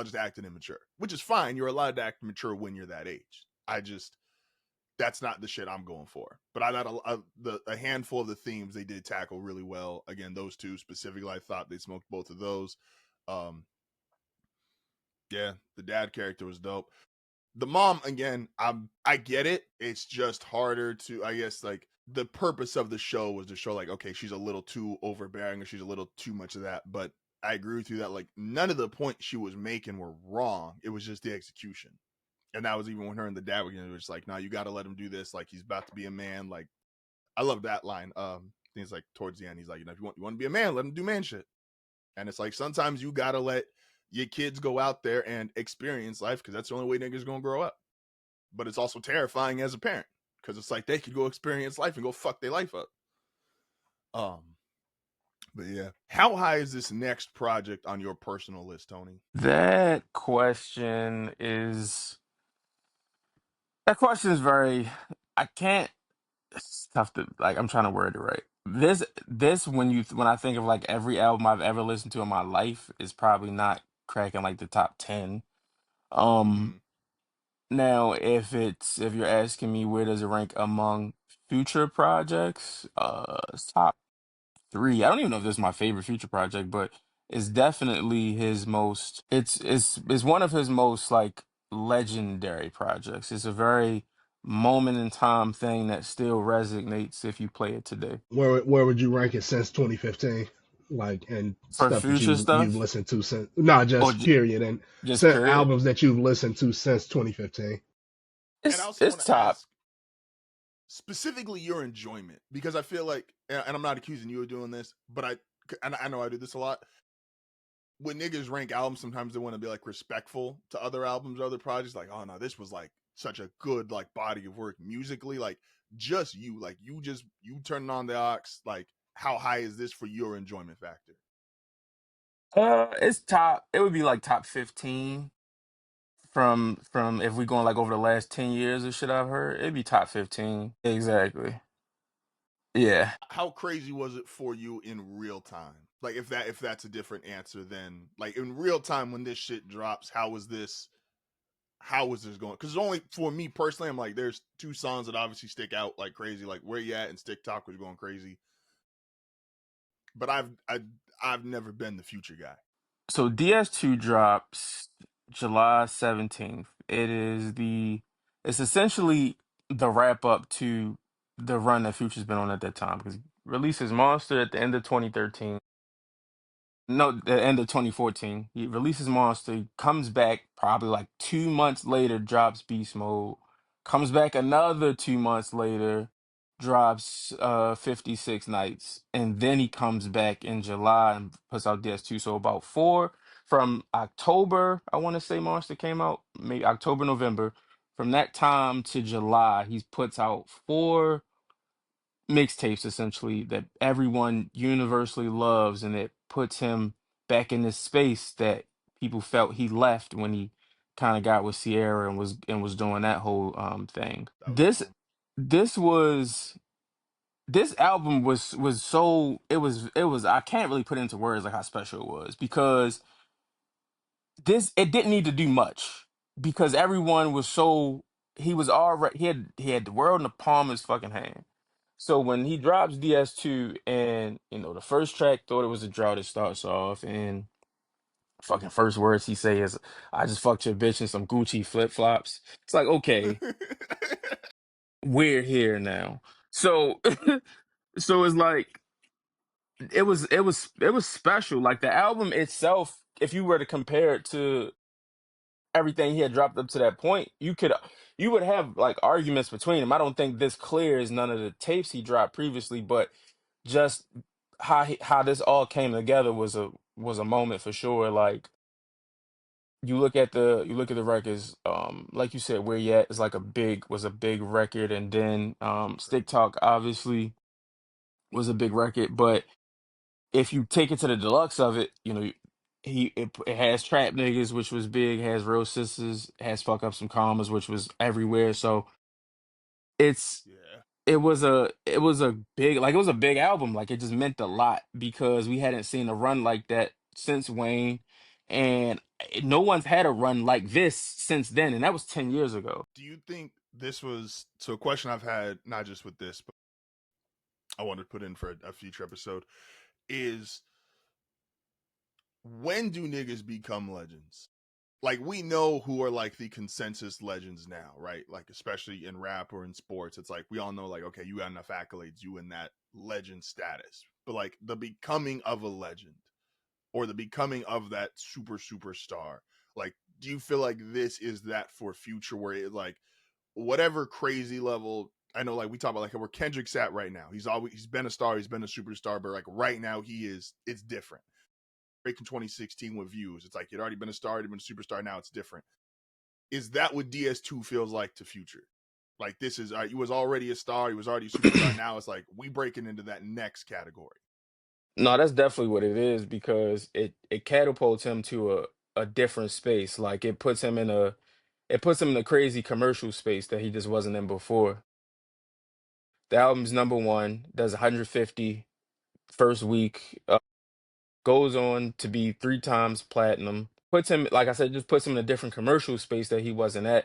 just acting immature, which is fine. You're allowed to act mature when you're that age. I just that's not the shit I'm going for. But I thought a handful of the themes they did tackle really well. Again, those two specifically, I thought they smoked both of those. Um, yeah, the dad character was dope. The mom, again, I get it. It's just harder to, I guess, like the purpose of the show was to show like, okay, she's a little too overbearing or she's a little too much of that. But I agree with you that like none of the points she was making were wrong. It was just the execution. And that was even when her and the dad were getting, it was like, no, you got to let him do this. Like he's about to be a man. Like I love that line. Things like towards the end, he's like, if you want to be a man, let him do man shit. And it's like sometimes you got to let your kids go out there and experience life because that's the only way niggas gonna grow up. But it's also terrifying as a parent because it's like they could go experience life and go fuck their life up. But yeah, how high is this next project on your personal list, Tony? That question is very. I can't. It's tough to like. I'm trying to word it right. This when I think of like every album I've ever listened to in my life is probably not cracking like the top 10. Um, Mm-hmm. Now if you're asking me where does it rank among future projects, it's top 3. I don't even know if this is my favorite future project, but it's definitely his most. It's one of his most like legendary projects. It's a very moment in time thing that still resonates if you play it today. Where would you rank it since 2015? Like, and For stuff that future you've stuff listened to since, not or just period, and just period, albums that you've listened to since 2015. And I also it's want to top. ask specifically your enjoyment because I feel like, and I'm not accusing you of doing this, but I know I do this a lot. When niggas rank albums, sometimes they want to be like respectful to other albums or other projects. Like, oh no, this was like such a good like body of work musically. Like, just you, like you turning on the aux. Like, how high is this for your enjoyment factor? It's top. It would be like top 15 from if we going like over the last 10 years of shit I've heard. It'd be top 15. Exactly. Yeah. How crazy was it for you in real time? Like, if that's a different answer, then like in real time when this shit drops, how was this? How was this going? Because only for me personally, I'm like, there's two songs that obviously stick out like crazy, like Where You At and Stick Talk was going crazy. But I've never been the future guy. So DS2 drops July 17th. It's essentially the wrap up to the run that Future's been on at that time because he releases Monster at the end of 2013. No, the end of 2014. He releases Monster, comes back probably like 2 months later, drops Beast Mode, comes back another 2 months later, drops 56 Nights, and then he comes back in July and puts out DS2. So about four from October, I want to say Monster came out, maybe October, November. From that time to July, he puts out four mixtapes essentially that everyone universally loves, and it puts him back in this space that people felt he left when he kind of got with Sierra and was doing that whole thing. That was a good one. This was this album was so it was I can't really put into words like how special it was because this it didn't need to do much because everyone was so he was already he had the world in the palm of his fucking hand. So when he drops DS2 and the first track thought it was a drought, it starts off and fucking first words he say is I just fucked your bitch in some Gucci flip flops. It's like okay, we're here now. So so it's like it was special. Like the album itself, if you were to compare it to everything he had dropped up to that point, you would have like arguments between them. I don't think this clear as none of the tapes he dropped previously, but just how this all came together was a moment for sure. Like you look at the records, like you said, where you at is like a big record, and then Stick Talk obviously was a big record, but if you take it to the deluxe of it, it has Trap Niggas, which was big, has Real Sisters, has Fuck Up Some Commas, which was everywhere. So it's Yeah. it was a big like it was a big album. Like it just meant a lot because we hadn't seen a run like that since Wayne, and no one's had a run like this since then, and that was 10 years ago. Do you think this was so a question I've had not just with this, but I wanted to put in for a future episode is when do niggas become legends? Like we know who are like the consensus legends now, right? Like especially in rap or in sports, it's like we all know like okay, you got enough accolades, you in that legend status. But like the becoming of a legend or the becoming of that superstar, like do you feel like this is that for future where it like whatever crazy level I know like we talk about like where Kendrick's at right now. He's been a star, he's been a superstar, but like right now he is it's different. Breaking 2016 with views. It's like you'd already been a star, you'd been a superstar, now it's different. Is that what DS2 feels like to future? Like this is he was already a star, he was already a superstar. Now it's like we breaking into that next category. No, that's definitely what it is because it catapults him to a different space. Like it puts him in a crazy commercial space that he just wasn't in before. The album's number one, does 150 first week, goes on to be 3 times platinum. Puts him, like I said, just puts him in a different commercial space that he wasn't at.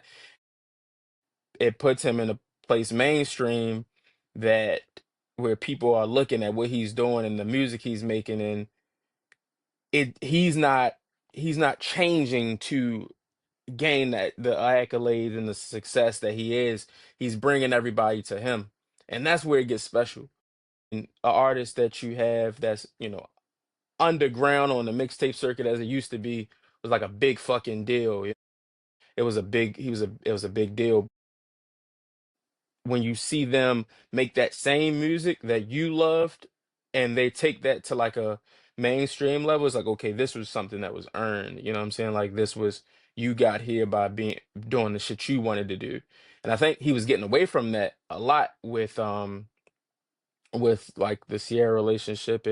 It puts him in a place mainstream that where people are looking at what he's doing and the music he's making, and he's not changing to gain that the accolades and the success that he is. He's bringing everybody to him, and that's where it gets special. And an artist that you have that's underground on the mixtape circuit as it used to be was like a big fucking deal. It was a big he was a it was a big deal when you see them make that same music that you loved and they take that to like a mainstream level. It's like, okay, this was something that was earned. You know what I'm saying? Like this was you got here by being doing the shit you wanted to do. And I think he was getting away from that a lot with like the Sierra relationship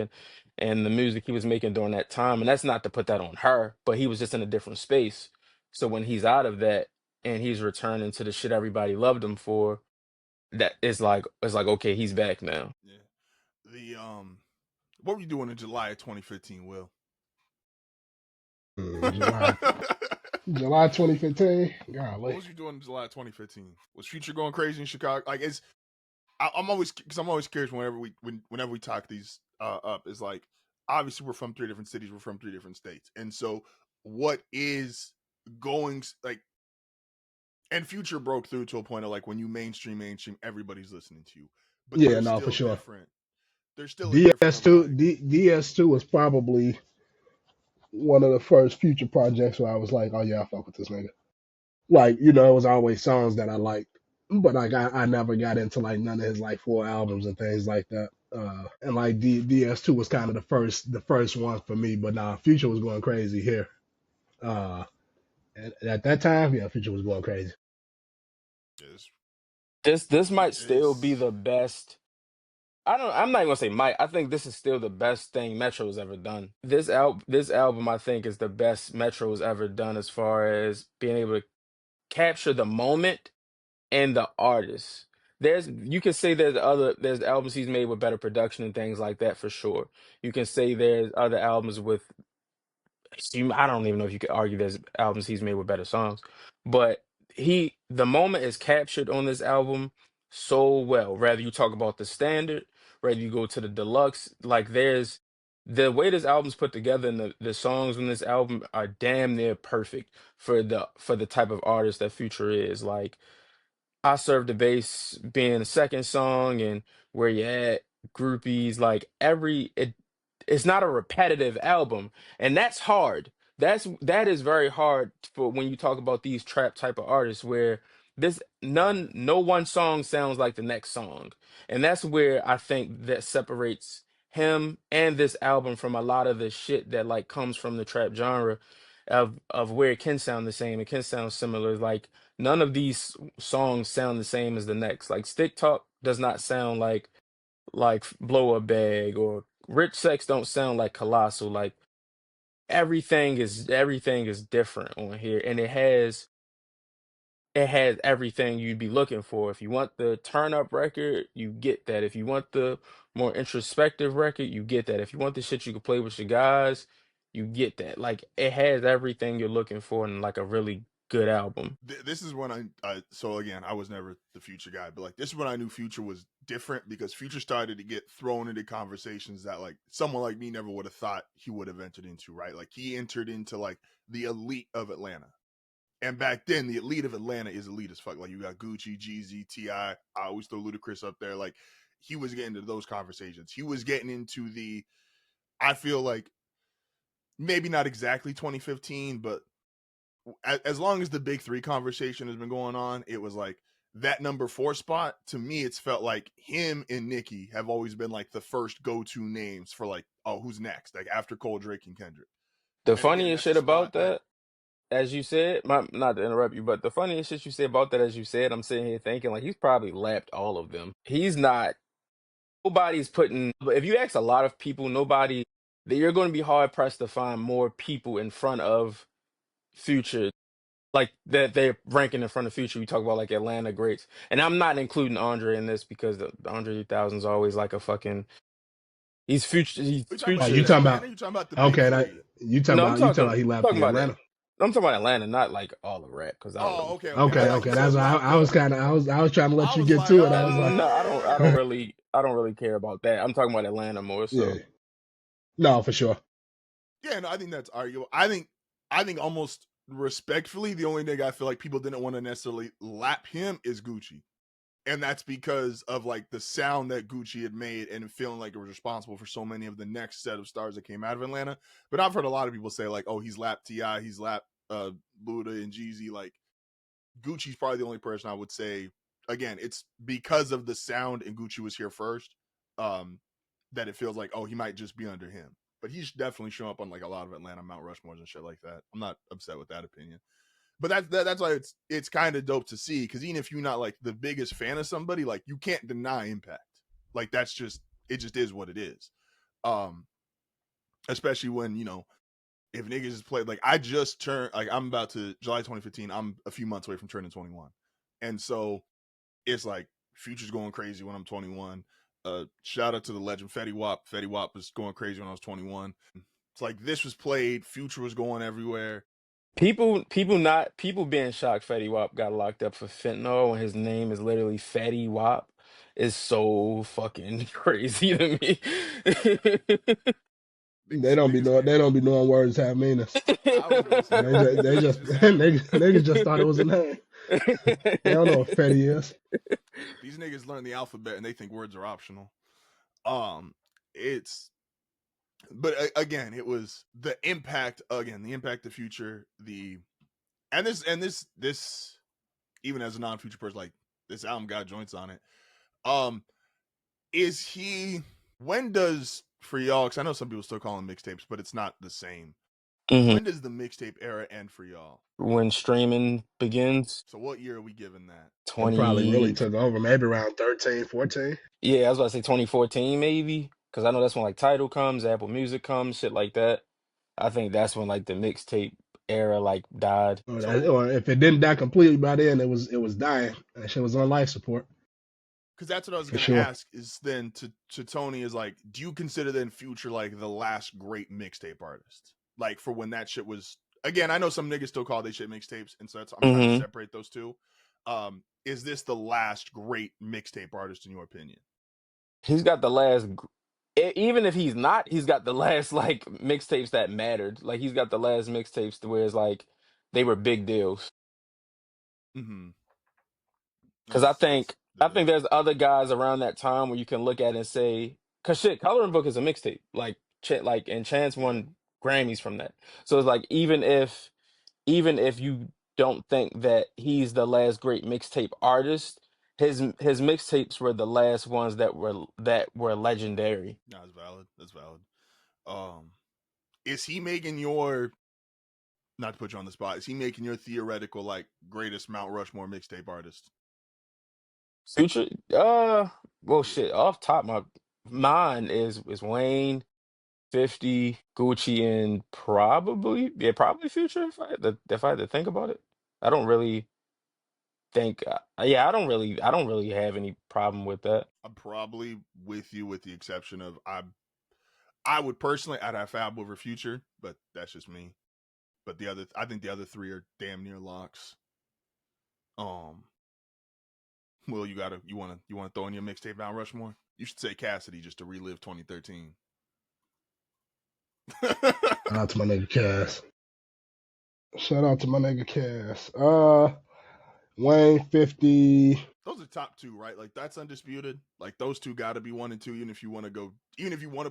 and the music he was making during that time. And that's not to put that on her, but he was just in a different space. So when he's out of that and he's returning to the shit everybody loved him for, that it's like okay, he's back now. Yeah. The what were you doing in July of 2015, Will? July July 2015. What Golly. was you doing in July 2015? Was Future going crazy in Chicago? Like, I'm always because I'm always curious whenever we talk these up is like obviously we're from 3 different cities, we're from 3 different states, and so what is going like and Future broke through to a point of like when you mainstream, everybody's listening to you, but Yeah, no, for sure. there's still a different of DS2 like DS2 was probably one of the first Future projects where I was like, oh yeah, I fuck with this nigga. Like, it was always songs that I liked, but like I never got into like none of his like full albums and things like that. And like DS2 was kind of the first one for me, but nah, Future was going crazy here. Uh, and at that time, yeah, Future was going crazy. it's, This might still be it's the best. I'm not even gonna say might. I think this is still the best thing Metro's ever done. This album I think is the best Metro's ever done as far as being able to capture the moment and the artist. You can say there's albums he's made with better production and things like that for sure. You can say there's other albums with I don't even know if you could argue there's albums he's made with better songs, but the moment is captured on this album so well. Rather you talk about the standard, whether you go to the deluxe, like there's the way this album's put together and the songs on this album are damn near perfect for the type of artist that Future is. Like I Serve the Bass being the second song and Where You At, Groupies, like it's not a repetitive album. And that's hard. That is very hard for when you talk about these trap type of artists where no one song sounds like the next song. And that's where I think that separates him and this album from a lot of the shit that like comes from the trap genre of where it can sound the same, it can sound similar. Like none of these songs sound the same as the next. Like Stick Talk does not sound like Blow a Bag or Rich Sex don't sound like Colossal. Like everything is different on here, and it has everything you'd be looking for. If you want the turn up record, you get that. If you want the more introspective record, you get that. If you want the shit you can play with your guys, you get that. Like it has everything you're looking for in like a really good album. This is when so again, I was never the Future guy, but like this is when I knew Future was different, because Future started to get thrown into conversations that like someone like me never would have thought he would have entered into, right? Like he entered into like the elite of Atlanta. And back then, the elite of Atlanta is elite as fuck. Like you got Gucci, Jeezy, T.I. I always throw Ludacris up there. Like he was getting into those conversations. He was getting into the, I feel like maybe not exactly 2015, but as long as the big three conversation has been going on, it was like that number 4 spot. To me, it's felt like him and Nicki have always been like the first go-to names for like, oh, who's next? Like after Cole, Drake, and Kendrick. The And again, funniest that's a shit about spot that that, as you said, not to interrupt you, but the funniest shit you said about that, as you said, I'm sitting here thinking like he's probably lapped all of them. He's not. Nobody's putting. If you ask a lot of people, nobody. That you're going to be hard pressed to find more people in front of Future, like that they're ranking in front of Future. We talk about like Atlanta greats, and I'm not including Andre in this because the Andre 3000 is always like a fucking. He's Future. He's are you talking Oh, about you in Future's. talking Atlanta? about? You talking about the big Okay, that three? No, I'm you talking talking. about he left Talking the about it. Atlanta. I'm talking about Atlanta, not like all of rap, because I don't Oh, really. okay, okay. I Okay, thought okay. you That's said why left I was them. kind of I was trying to let I you was get like, to it. I was like, No, I don't really care about that. I'm talking about Atlanta more yeah, so. no, for sure. yeah, no, I think that's arguable. I think almost respectfully, the only nigga I feel like people didn't want to necessarily lap him is Gucci. And that's because of like the sound that Gucci had made and feeling like it was responsible for so many of the next set of stars that came out of Atlanta. But I've heard a lot of people say like, oh, he's lapped T.I., he's lapped Luda and Jeezy. Like Gucci's probably the only person I would say, again, it's because of the sound and Gucci was here first, that it feels like, oh, he might just be under him. But he's definitely showing up on like a lot of Atlanta Mount Rushmores and shit like that. I'm not upset with that opinion. But that's why it's kind of dope to see, because even if you're not like the biggest fan of somebody, like you can't deny impact. Like that's just, it just is what it is. Um, especially when, you know, if niggas is played, like I just turned, like I'm about to July 2015, I'm a few months away from turning 21. And so it's like Future's going crazy when I'm 21. Shout out to the legend Fetty Wap. Fetty Wap was going crazy when I was 21. It's like this was played, Future was going everywhere. People being shocked Fetty Wap got locked up for fentanyl when his name is literally Fetty Wap is so fucking crazy to me. Niggas can't. They don't be knowing words have meanings. I was gonna say like these They niggas just just have niggas just thought it was a name. They don't know what Fetty is. these niggas learn the alphabet and they think words are optional. Um, it's but again, it was the impact, again, the impact of Future, the and this even as a non-Future person, like this album got joints on it. Um, is he? When does, for y'all? Because I know some people still call them mixtapes, but it's not the same. Mhm. When does the mixtape era end for y'all? When streaming begins, So what year are we giving that? It probably really 20, took over maybe around 13, 14. yeah, I was about to say 2014 maybe, because I know that's when like Tidal comes, Apple Music comes, shit like that. I think that's when like the mixtape era like died. So Or if it didn't die completely by then, it was dying. That shit was on life support because that's what I was for gonna sure. ask, is then to Tony, is like, do you consider then Future like the last great mixtape artist? Like for when that shit was, again, I know some niggas still call they shit mixtapes, and so I'm trying to Hmm. separate those two. Is this the last great mixtape artist in your opinion? He's got the even if he's not, he's got the last like mixtapes that mattered. Like he's got the last mixtapes to where it's like they were big deals. Mm-hmm. Because That's I think debatable. there's other guys around that time where you can look at and say, because shit, Coloring Book is a mixtape. Like and Chance Yeah. won Grammys from that. So it's like even if you don't think that he's the last great mixtape artist, his mixtapes were the last ones that were legendary. No, that's valid. That's valid. Um, is he making your, not to put you on the spot, is he making your theoretical like greatest Mount Rushmore mixtape artist? Future, well, Yeah. shit. Off top, my mine is Wayne, 50, Gucci, and probably Future. If I had to think about it, I don't really think. Yeah, I don't really have any problem with that. I'm probably with you, with the exception of I would personally, I'd have Fab over Future, but that's just me. but I think the other three are damn near locks. Will, you wanna throw in your mixtape Mount Rushmore? You should say Cassidy just to relive 2013. Shout out to my nigga Cass. Shout out to my nigga Cass. Wayne 50. Those are top two, right? Like that's undisputed. Like those two got to be 1 and 2. Even if you want to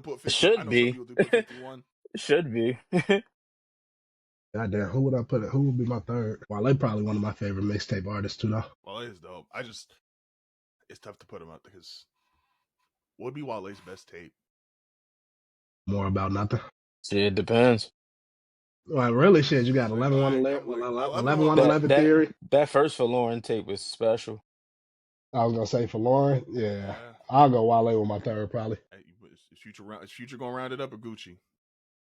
put It 50. I should know some be. people do put 51. It should be. Goddamn, who would I put it? Who would be my third? Wale probably one of my favorite mixtape artists too, though. Wale is dope. It's tough to put him up because what would be Wale's best tape? More about nothing. See, it depends. Like really, shit. You got 11 1 11 1 11 theory. That first for Lauren tape was special. I was gonna say for Lauren, yeah. I'll go Wale with my third probably. Hey, is Future gonna round it up or Gucci?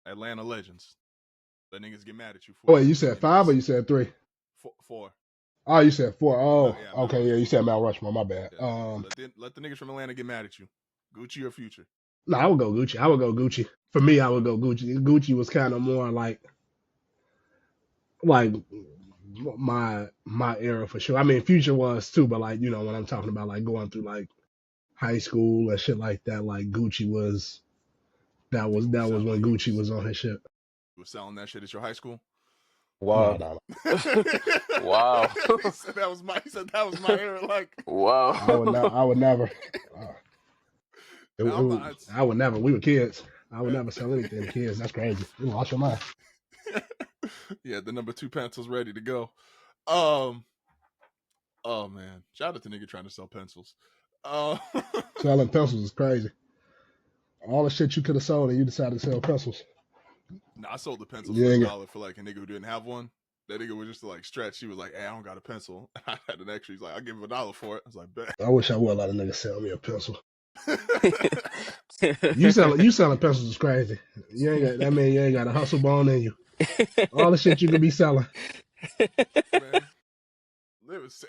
Atlanta Legends. Let niggas get mad at you for. Oh, wait, you said 5 or you said 3? 4. Oh, you said 4. Oh, yeah, okay, yeah. You said Mount Rushmore. My bad. Yeah. Let the niggas from Atlanta get mad at you. Gucci or Future? No, I would go Gucci. For me, I would go Gucci. Gucci was kind of more like my era for sure. I mean, Future was too, but like, you know, when I'm talking about like going through like high school and shit like that, like Gucci was that was when Gucci was on his shit. You was selling that shit at your high school? Wow. No. Wow. He said that was my era. Like, wow. I would never. I would never. We were kids. I would never sell anything to kids. That's crazy. You lost your mind. Yeah, the number 2 pencils ready to go. Oh man, shout out to nigga trying to sell pencils. Selling pencils is crazy. All the shit you could have sold and you decided to sell pencils. Nah, I sold the pencils for $1 for like a nigga who didn't have one. That nigga was just like stretch. He was like, "Hey, I don't got a pencil." I had an extra. He's like, "I'll give him $1 for it." I was like, "Bet." I wish I would let a nigga sell me a pencil. You selling pencils is crazy. You ain't got a hustle bone in you. All the shit you could be selling. Man,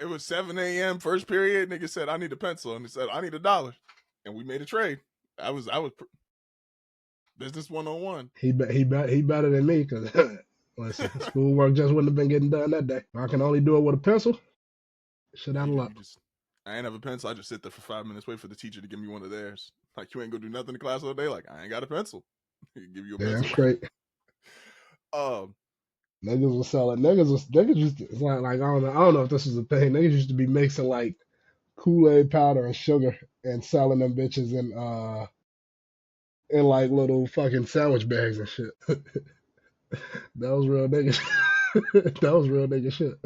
it was 7 a.m. first period. Nigga said, "I need a pencil," and he said, "I need $1," and we made a trade. I was business 101. He better than me because listen, schoolwork just wouldn't have been getting done that day. I can only do it with a pencil. Shit out of luck. I ain't have a pencil. I just sit there for 5 minutes, wait for the teacher to give me one of theirs. Like, you ain't gonna do nothing in class all day. Like, I ain't got a pencil. Give you a pencil. Damn straight. Niggas was selling. Niggas used to, it's like I don't know if this is a thing. Niggas used to be mixing like Kool-Aid powder and sugar and selling them bitches in like little fucking sandwich bags and shit. That was real nigga shit. That was real nigga shit.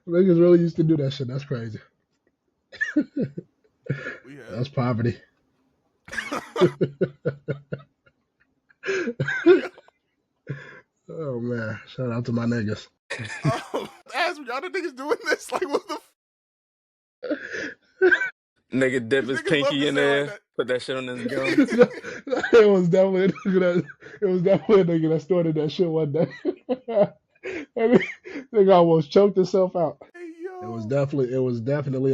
Niggas really used to do that shit. That's crazy. That's poverty. Oh man, shout out to my niggas. As we got the niggas doing this, like what the nigga dip his pinky in there, like put that shit on his gum. It was definitely a nigga that started that shit one day. And nigga almost choked himself out. Hey, yo. It was definitely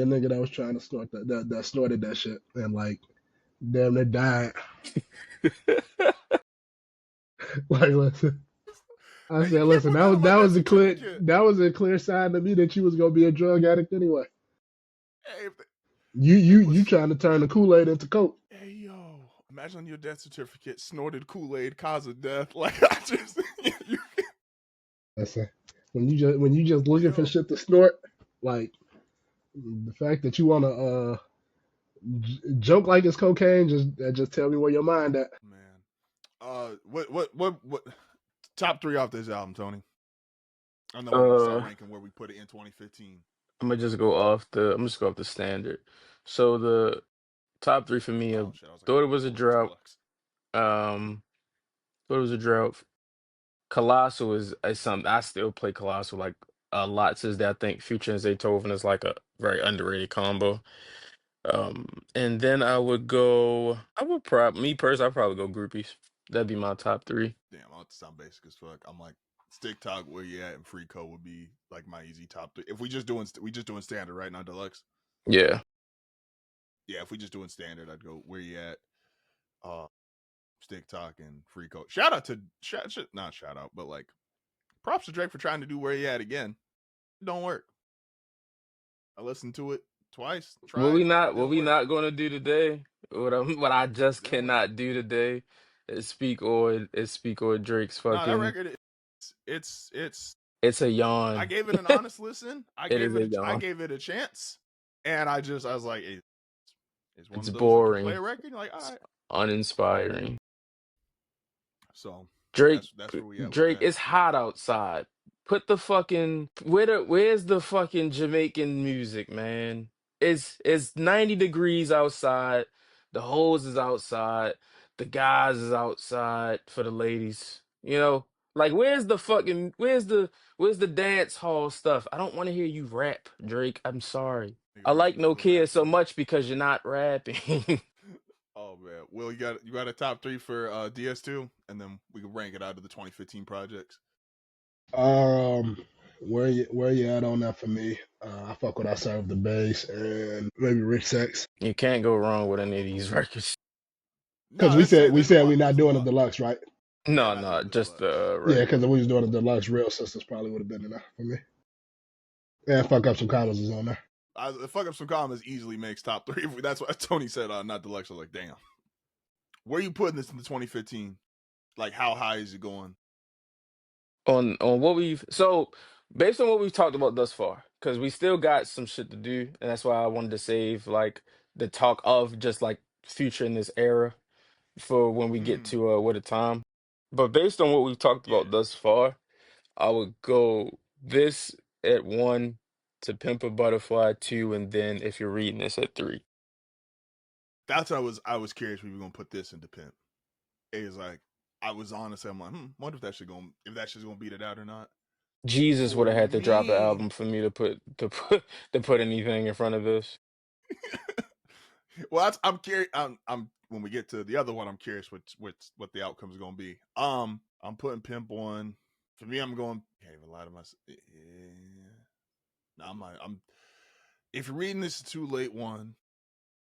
a nigga that was trying to snort that snorted that shit and like damn they died. Like listen. I said, listen, that was a clear sign to me that you was gonna be a drug addict anyway. Hey, you trying to turn the Kool-Aid into Coke. Hey yo, imagine on your death certificate, snorted Kool-Aid, cause of death. Like I just Listen, when you just looking for shit to snort, like the fact that you wanna joke like it's cocaine, just tell me where your mind at. Man. What top 3 off this album, Tony? I know we're gonna start ranking where we put it in 2015. I'm gonna just go off the standard. So the top 3 for me Thought It Was a Drought. Thought It Was a Drought. Colossal is something I still play Colossal like a lot since that. I think Future and Zaytoven is like a very underrated combo. And then I'd probably go Groupies. That'd be my top 3. Damn, I'll sound basic as fuck. I'm like TikTok, Where You At, and Free Code would be like my easy top 3. If we just doing standard right now, deluxe. Yeah. Yeah, if we just doing standard, I'd go Where You At. stick talking, free coach. Shout out to not shout out, but like props to Drake for trying to do where he at again. It don't work. I listened to it twice, What tried, we not what didn't we work. not gonna do today? What I just Didn't work. cannot do today is speak or Drake's No, that fucking. record it's It's a I yawn. gave it an honest listen. It is a I yawn. gave it a chance. And I was like, it's one It's of those like you play boring. a record, you're like, all It's right. uninspiring. So Drake, that's where we at with Drake, that. it's hot outside. Put the fucking where's the fucking Jamaican music, man? It's 90 degrees outside. The hose is outside. The guys is outside for the ladies. You know, like where's the dance hall stuff? I don't want to hear you rap, Drake. I'm sorry. Nigga I like reaching No for Kid so rapping. much because you're not rapping. Oh man. Will, you got a top 3 for DS2, and then we can rank it out of the 2015 projects. Um, where you at on that for me? I fuck with I Serve the Bass and maybe Rich Sex. You can't go wrong with any of these records. No, Because that's it. we There's a said lot. we not There's a doing a lot. deluxe, right? Yeah, No, not no, doing the just deluxe. Yeah, because if regular. we was doing a deluxe, Real Sisters probably would have been enough for me. And Fuck Up Some Commas is on there. Fuck Up Some Commas easily makes top 3. That's what Tony said. Not deluxe. I was like, damn. Where are you putting this in the 2015? Like, how high is it going? On what we've so based on what we've talked about thus far, because we still got some shit to do, and that's why I wanted to save like the talk of just like future in this era for when we get to what a time. But based on what we've talked Yeah. about thus far, I would go this at 1, To Pimp a Butterfly 2, and then If You're Reading This at 3. That's what I was curious we were gonna put this into Pimp. It was like I was honestly I'm like, wonder if that shit's gonna beat it out or not. Jesus would For have had to drop an me, album for me to put anything in front of this. well, I'm curious. I'm when we get to the other one, I'm curious what the outcome is gonna be. I'm putting Pimp on. For me, I'm going. Can't even lie to myself. Yeah. No, I'm not. If you're reading this, too late. 1,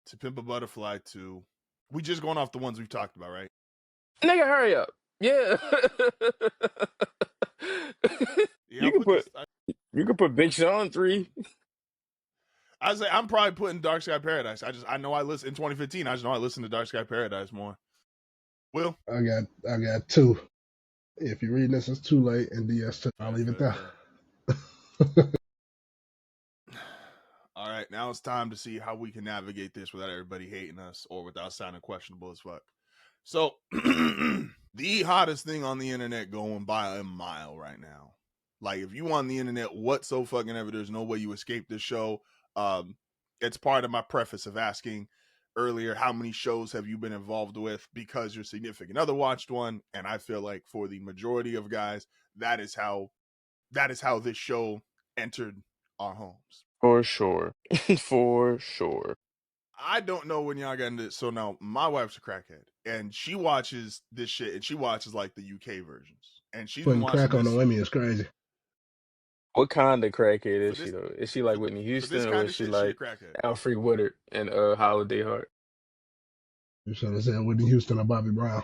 To Pimp a Butterfly 2. We just going off the ones we've talked about, right? Nigga, hurry up. Yeah. Yeah, You I'll can put put this. you can put Big Sean 3. I say I'm probably putting Dark Sky Paradise. I know I listen in 2015. I just know I listen to Dark Sky Paradise more. Will, I got 2. If you're reading this, it's too late. And DS2, I'll leave it there. All right, now it's time to see how we can navigate this without everybody hating us or without sounding questionable as fuck. So, the hottest thing on the internet going by a mile right now. Like, if you on the internet whatsoever, there's no way you escape this show. It's part of my preface of asking earlier, how many shows have you been involved with because your significant other watched one? And I feel like for the majority of guys, that is how this show entered our homes. For sure. For sure. I don't know when y'all got into it. So now my wife's a crackhead and she watches this shit and she watches like the UK versions. And she's been Putting watching crack on the this women is crazy. What kind of crackhead for is she this though? Is she like Whitney for this Houston or kind is of she shit. She a like crackhead. Alfred Woodard and Holiday Heart? You should have said Whitney Houston or Bobby Brown.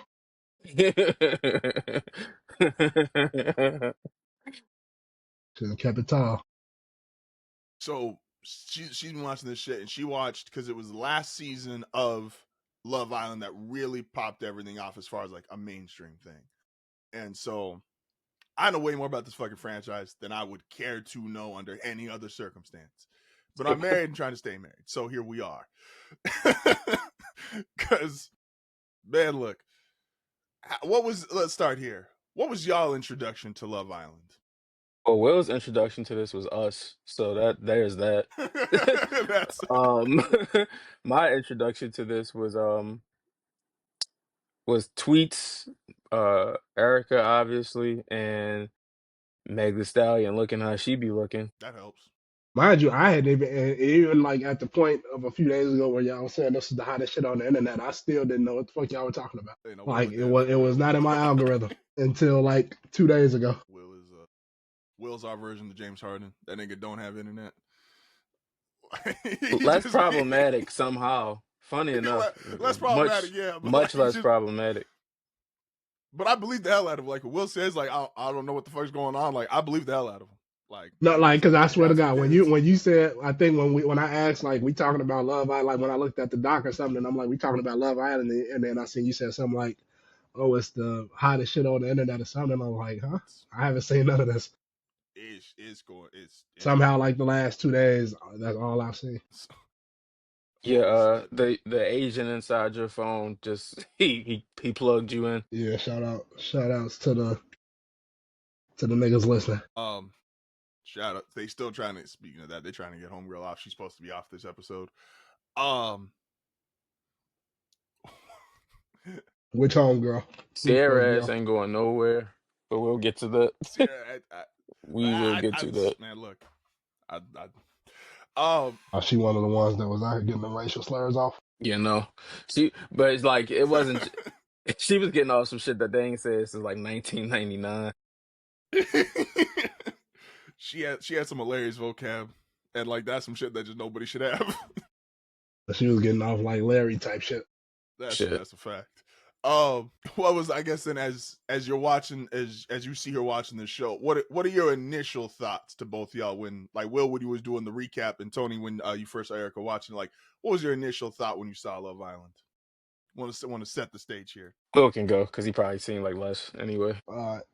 Should have kept it tall. So she's been watching this shit and she watched because it was the last season of Love Island that really popped everything off as far as like a mainstream thing. And so I know way more about this fucking franchise than I would care to know under any other circumstance. But I'm married and trying to stay married. So here we are. Because, man, look, let's start here. What was y'all introduction to Love Island? Well, Will's introduction to this was Us, so there's that. That's Um, my introduction to this was Tweets, Erica obviously, and Meg Thee Stallion looking how she be looking. that helps. Mind you, I had even like at the point of a few days ago where y'all was saying this is the hottest shit on the internet, I still didn't know what the fuck y'all were talking about. You know, Like Will it was not in my algorithm until like 2 days ago. Will's our version of James Harden. That nigga don't have internet. Less problematic somehow. Funny enough, less problematic, yeah, but much like less just, problematic. But I believe the hell out of him. Like Will says, like I don't know what the fuck's going on. Like I believe the hell out of him. Like No, I like, guess cause I I swear to guess he God, did. when you said, I think when I asked, like, we talking about Love Island, like when I looked at the doc or something, and I'm like, we talking about Love Island, and then I seen you said something like, oh, it's the hottest shit on the internet or something. I'm like, huh? I haven't seen none of this. It's going. It's Somehow, going. like the last 2 days, that's all I've seen. Yeah, Oh shit. the agent inside your phone just he plugged you in. Yeah, shout outs to the niggas listening. Shout out. They still trying to. Speaking of that, they're trying to get Homegirl off. She's supposed to be off this episode. Um. Which home girl? Who's supposed to be Sierra ass off? ain't going nowhere, but we'll get to that. Sierra, We will get to that. man, look, I She one of the ones that was out here getting the racial slurs off. You know, but it's like it wasn't. She was getting off some shit that they ain't said since like 1999. she had some hilarious vocab, and like that's some shit that just nobody should have. She was getting off like Larry type shit. Shit. That's a fact. What was I guess then as you're watching as you see her watching the show, what are your initial thoughts to both y'all when like Will when you was doing the recap and Tony when you first saw Erica watching, like what was your initial thought when you saw Love Island? Want to set the stage here. Will can go because he probably seen like less anyway.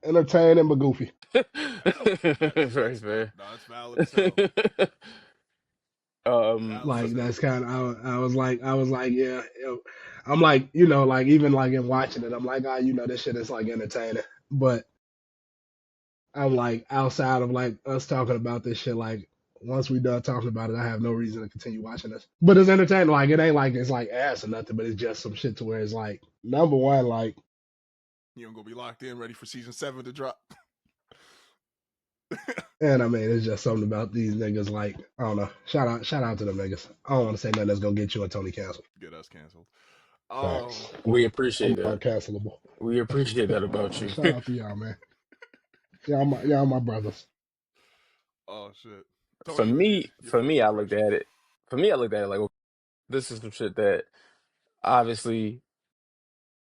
Entertaining but goofy. Very That's fair. no, that's valid as hell. um, Valid f- as Like hell. that's kind of I was like yeah, I'm like like even like in watching it I'm like this shit is like entertaining, but I'm like outside of like us talking about this shit, like once we done talking about it I have no reason to continue watching this, but it's entertaining. Like it ain't like it's like ass or nothing, but it's just some shit to where it's like number one, like, You don't gonna be locked in ready for season 7 to drop. and I mean it's just something about these niggas, like I don't know, shout out to them niggas. I don't want to say nothing that's gonna get you and Tony canceled. Get us canceled. Facts. we I'm appreciate that. uncancelable. We appreciate that about you. Shout out to y'all, man. Y'all my brothers. Oh shit. For Tony, what's me, your for first me, I looked impressions? at it. For me, I looked at it like, okay, this is some shit that obviously,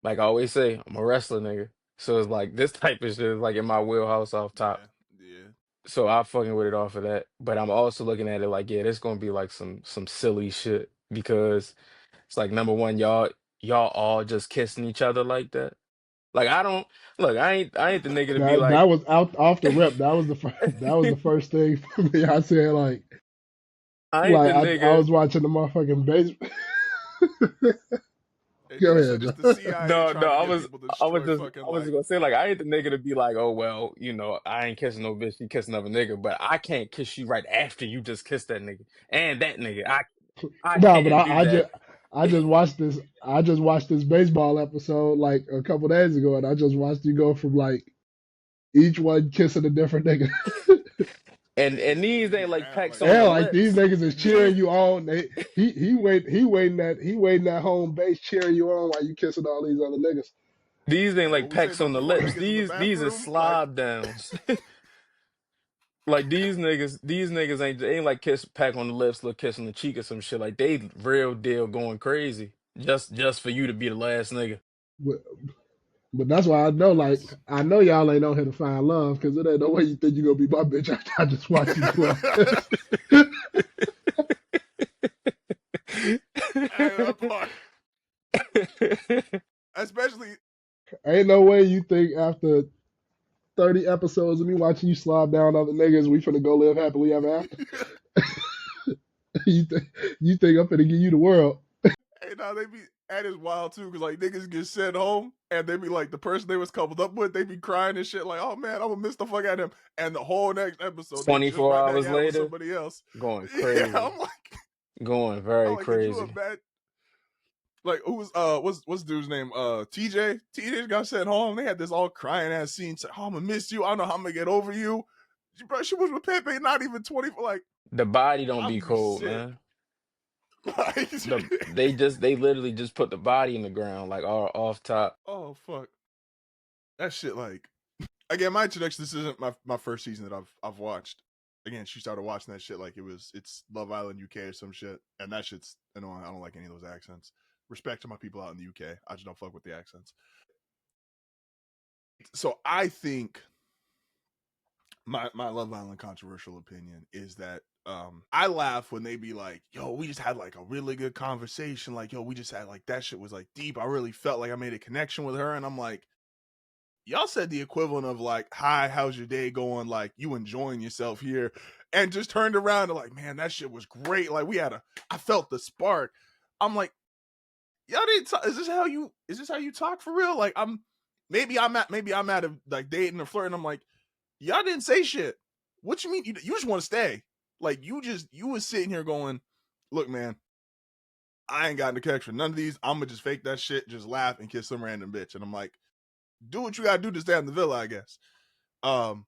like I always say, I'm a wrestler nigga. So it's like this type of shit is like in my wheelhouse off top. Yeah, yeah. So I fucking with it off of that. But I'm also looking at it like, yeah, there's gonna be like some silly shit because it's like number one, y'all all just kissing each other like that. Like I don't look, I ain't the nigga to be That like that was out off the rip. That was the first thing for me. I said I ain't like the I nigga. was watching the motherfucking base. Hey, Go nigga ahead, said it's John. the CIA No, trying no, to I get was people to I was destroy just fucking I was like. just gonna say like I ain't the nigga to be like, oh well, I ain't kissing no bitch, you kiss another nigga, but I can't kiss you right after you just kissed that nigga and that nigga. I No, but can't do that. I just watched this. I just watched this baseball episode like a couple days ago, and I just watched you go from like each one kissing a different nigga. And Yeah, these nigga ain't like rap pecks like on the And like these lips. niggas is cheering you on. He waiting at home base cheering you on while you kissing all these other niggas. These ain't what like we say pecks on the before lips. niggas in the These are bathroom like. slob downs. Like these niggas ain't like kiss peck on the lips, little kiss on the cheek or some shit. Like they real deal going crazy. Just for you to be the last nigga. But, but that's why I know, like, Facts. I know y'all ain't on here to find love, because it ain't no way you think you gonna be my bitch after I just watched you do all this. Hey, that part. Especially. Ain't no way you think after 30 episodes of me watching you slob down other niggas, we finna go live happily ever after. you think I'm finna give you the world? Hey, now they be at is wild too, cause like niggas get sent home and they be like the person they was coupled up with, they be crying and shit like, oh man, I'm gonna miss the fuck out of him. And the whole next episode, they just 24 right back hours at it with later, somebody else. going Yeah, crazy. I'm like, Very could you crazy. imagine? Like who was what's dude's name? TJ. TJ got sent home. They had this all crying ass scene. Say, oh, I'm gonna miss you. I don't know how I'm gonna get over you. Bro, she was with Pepe, not even 24. Like, The body don't I'll be be cold, sick. man. Like, They literally just put the body in the ground, like all off top. oh fuck. That shit like again, my introduction. This isn't my first season that I've watched. Again, she started watching that shit like it's Love Island UK or some shit, and that shit's annoying. I don't like any of those accents. Respect to my people out in the UK. I just don't fuck with the accents. So I think my Love Island controversial opinion is that I laugh when they be like, yo, we just had like a really good conversation. Like, yo, we just had like that shit was like deep. I really felt like I made a connection with her. And I'm like, y'all said the equivalent of like, hi, how's your day going? Like, you enjoying yourself here. And just turned around and like, man, that shit was great. Like, I felt the spark. I'm like, y'all didn't talk. Is this how you talk for real? Like, maybe I'm at like dating or flirting. I'm like, y'all didn't say shit. What you mean? You just want to stay. Like, you was sitting here going, look, man, I ain't got the connection. None of these. I'm gonna just fake that shit, just laugh and kiss some random bitch. And I'm like, do what you gotta do to stay in the villa, I guess. Um,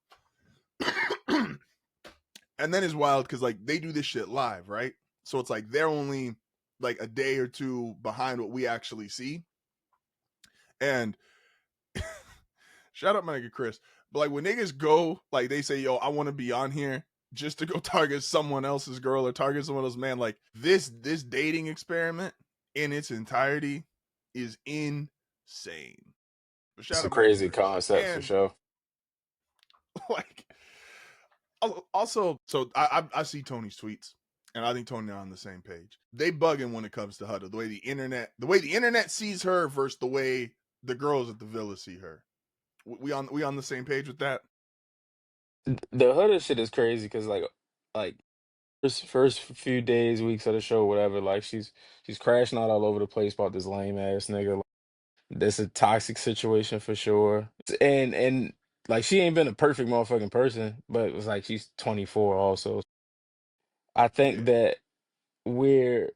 and then it's wild because like they do this shit live, right? So it's like they're only like a day or two behind what we actually see. And shout out my nigga Chris. But like when niggas go, like they say, yo, I want to be on here just to go target someone else's girl or target someone else's man. Like this dating experiment in its entirety is insane. But It's shout a out my nigga crazy Chris. concept for And sure. like also, so I see Tony's tweets, and I think Tony and I are on the same page. They bugging when it comes to Huda. The way the internet sees her versus the way the girls at the villa see her. We on the same page with that? The Huda shit is crazy because like first few days, weeks of the show, whatever. Like she's crashing out all over the place about this lame ass nigga. Like, that's a toxic situation for sure. And like she ain't been a perfect motherfucking person, but it was like she's 24 also. I think Yeah, that we're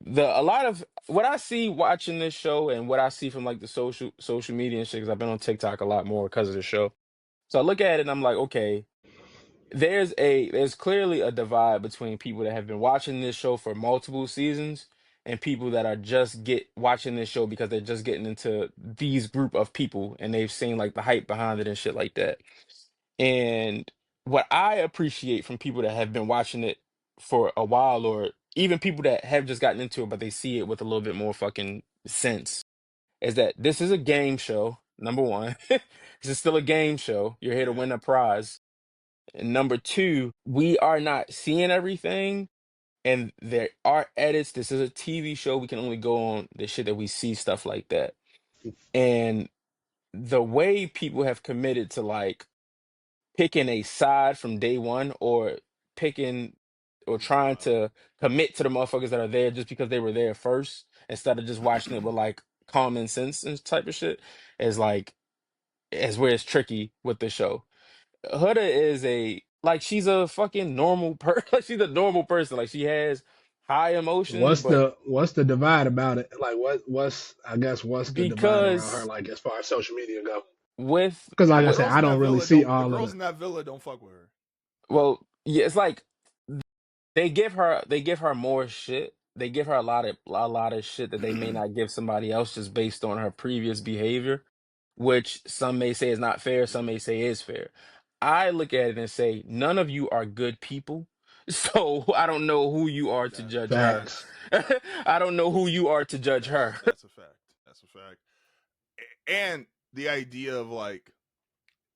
the a lot of what I see watching this show and what I see from like the social media and shit, because I've been on TikTok a lot more because of the show. So I look at it and I'm like, okay, there's clearly a divide between people that have been watching this show for multiple seasons and people that are just get watching this show because they're just getting into these group of people and they've seen like the hype behind it and shit like that. And what I appreciate from people that have been watching it for a while, or even people that have just gotten into it but they see it with a little bit more fucking sense, is that this is a game show. Number one, this is still a game show. You're here to yeah, win a prize. And number two, we are not seeing everything, and there are edits. This is a TV show. We can only go on the shit that we see, stuff like that. And the way people have committed to like picking a side from day one, or picking or it's trying wild. to commit to the motherfuckers that are there just because they were there first, instead of just watching it with like common sense and type of shit, is like is where it's tricky with the show. Huda is a like she's a fucking normal person. Like she's a normal person. Like she has high emotions, but What's the divide about it? Like what's I guess what's the divide around her because like as far as social media go? with Because like I The with said, girls I in don't that really villa see don't. The all of girls the in that villa don't fuck with her. well, yeah, it's like they give her more shit. They give her a lot of shit that they may not give somebody else just based on her previous behavior, which some may say is not fair, some may Yeah, say is fair. I look at it and say none of you are good people. So I don't know who you are to judge her. facts. I don't know who you are to judge her. that's a fact. That's a fact. And the idea of like,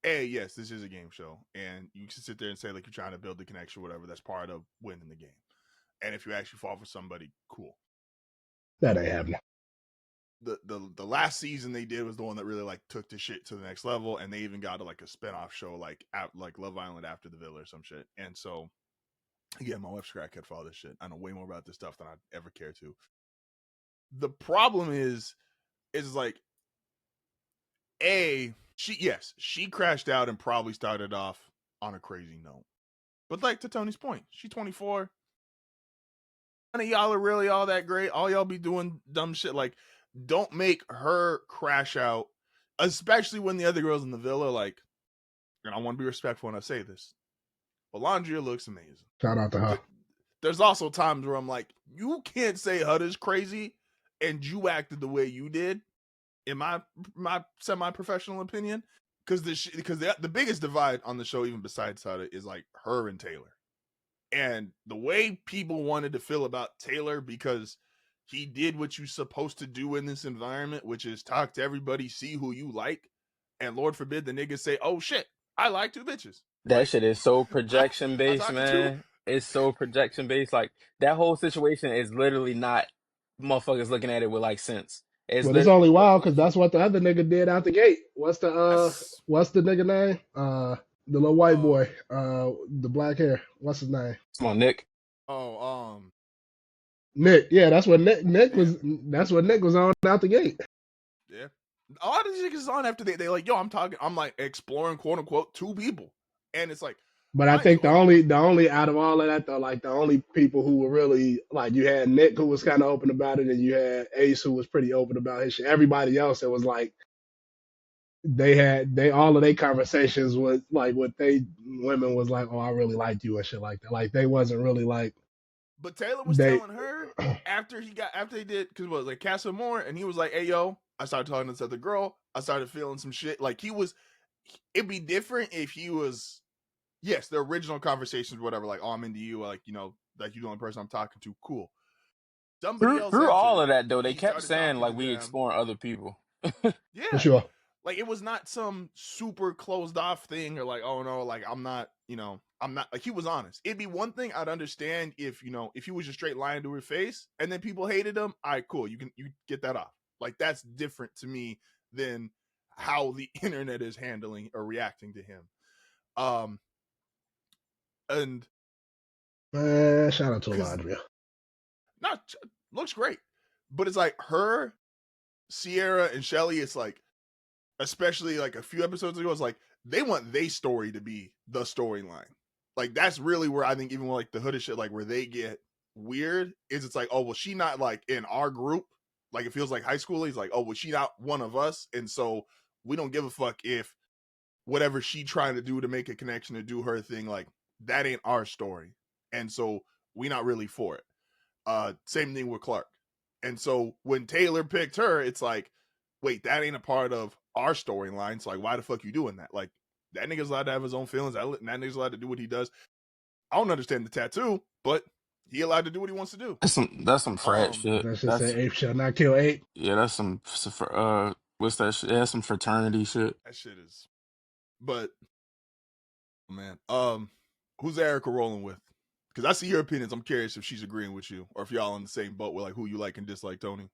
hey, yes, this is a game show, and you can sit there and say like you're trying to build the connection, whatever. That's part of winning the game. And if you actually fall for somebody, cool. That ain't happening. The last season they did was the one that really like took the shit to the next level, and they even got to like a spinoff show like Love Island After the Villa or some shit. And so again, my wife's crackhead for all this shit. I know way more about this stuff than I'd ever care to. The problem is like she crashed out and probably started off on a crazy note. But like to Tony's point, she's 24. None of y'all are really all that great. All y'all be doing dumb shit. Like, don't make her crash out, especially when the other girls in the villa, like, and I want to be respectful when I say this, Alondria looks amazing. Shout out to her. There's also times where I'm like, you can't say Huda's crazy and you acted the way you did, in my semi-professional opinion. Because the biggest divide on the show, even besides Huda, is like her and Taylor. And the way people wanted to feel about Taylor, because he did what you're supposed to do in this environment, which is talk to everybody, see who you like, and Lord forbid the niggas say, "Oh shit, I like two bitches." That Like shit is so I, projection I based, talking to man. It's so projection based. Like that whole situation is literally not motherfuckers looking at it with like sense. It's But it's literally only wild because projection. that's what the other nigga did out the gate. that's What's the nigga name? The little white uh boy, the black hair. What's his name? Come on, Nick. oh Nick. Yeah, that's what Nick damn was. That's what Nick was on out the gate. yeah. A lot of these niggas is on after they like, yo, I'm like exploring quote unquote two people, and it's like, But I mind you, think the only out of all of that though, like the only people who were really like you had Nick who was kind of open about it, and you had Ace who was pretty open about his shit. Everybody else, it was like they all of their conversations with like what they women was like, oh, I really liked you and shit like that. Like they wasn't really like but Taylor was they. telling her after they did because it was like Casa Moore, and he was like, hey yo, I started talking to this other girl, I started feeling some shit. Like it'd be different if he was yes, the original conversations, whatever, like, oh, I'm into you, like, like you the only person I'm talking to, cool. Somebody else Through all entered, of that though, they he kept started saying talking like to we them. exploring other people. For Yeah. sure. Like it was not some super closed off thing or like, oh no, like I'm not, like he was honest. It'd be one thing I'd understand if he was just straight lying to her face and then people hated him. All right, cool. You get that off. Like that's different to me than how the internet is handling or reacting to him. And Man, shout out to because Alondria. not looks great, but it's like her, Sierra, and Shelly. It's like, especially like a few episodes ago, it's like they want their story to be the storyline. Like that's really where I think even with like the hood shit, like where they get weird is it's like, oh well, she not like in our group. Like it feels like high school. He's like, oh well, she not one of us, and so we don't give a fuck if whatever she trying to do to make a connection to do her thing, like that ain't our story, and so we not really for it. Same thing with Clark. And so when Taylor picked her, it's like, wait, that ain't a part of our storyline. It's like, why the fuck you doing that? Like, that nigga's allowed to have his own feelings. That nigga's allowed to do what he does. I don't understand the tattoo, but he allowed to do what he wants to do. That's some frat shit. That should say That's ape shall not kill ape. yeah, that's what's that shit? Yeah, that's some fraternity shit. That shit is. But man, who's Erica rolling with? Because I see your opinions. I'm curious if she's agreeing with you or if y'all on the same boat with like who you like and dislike, Tony.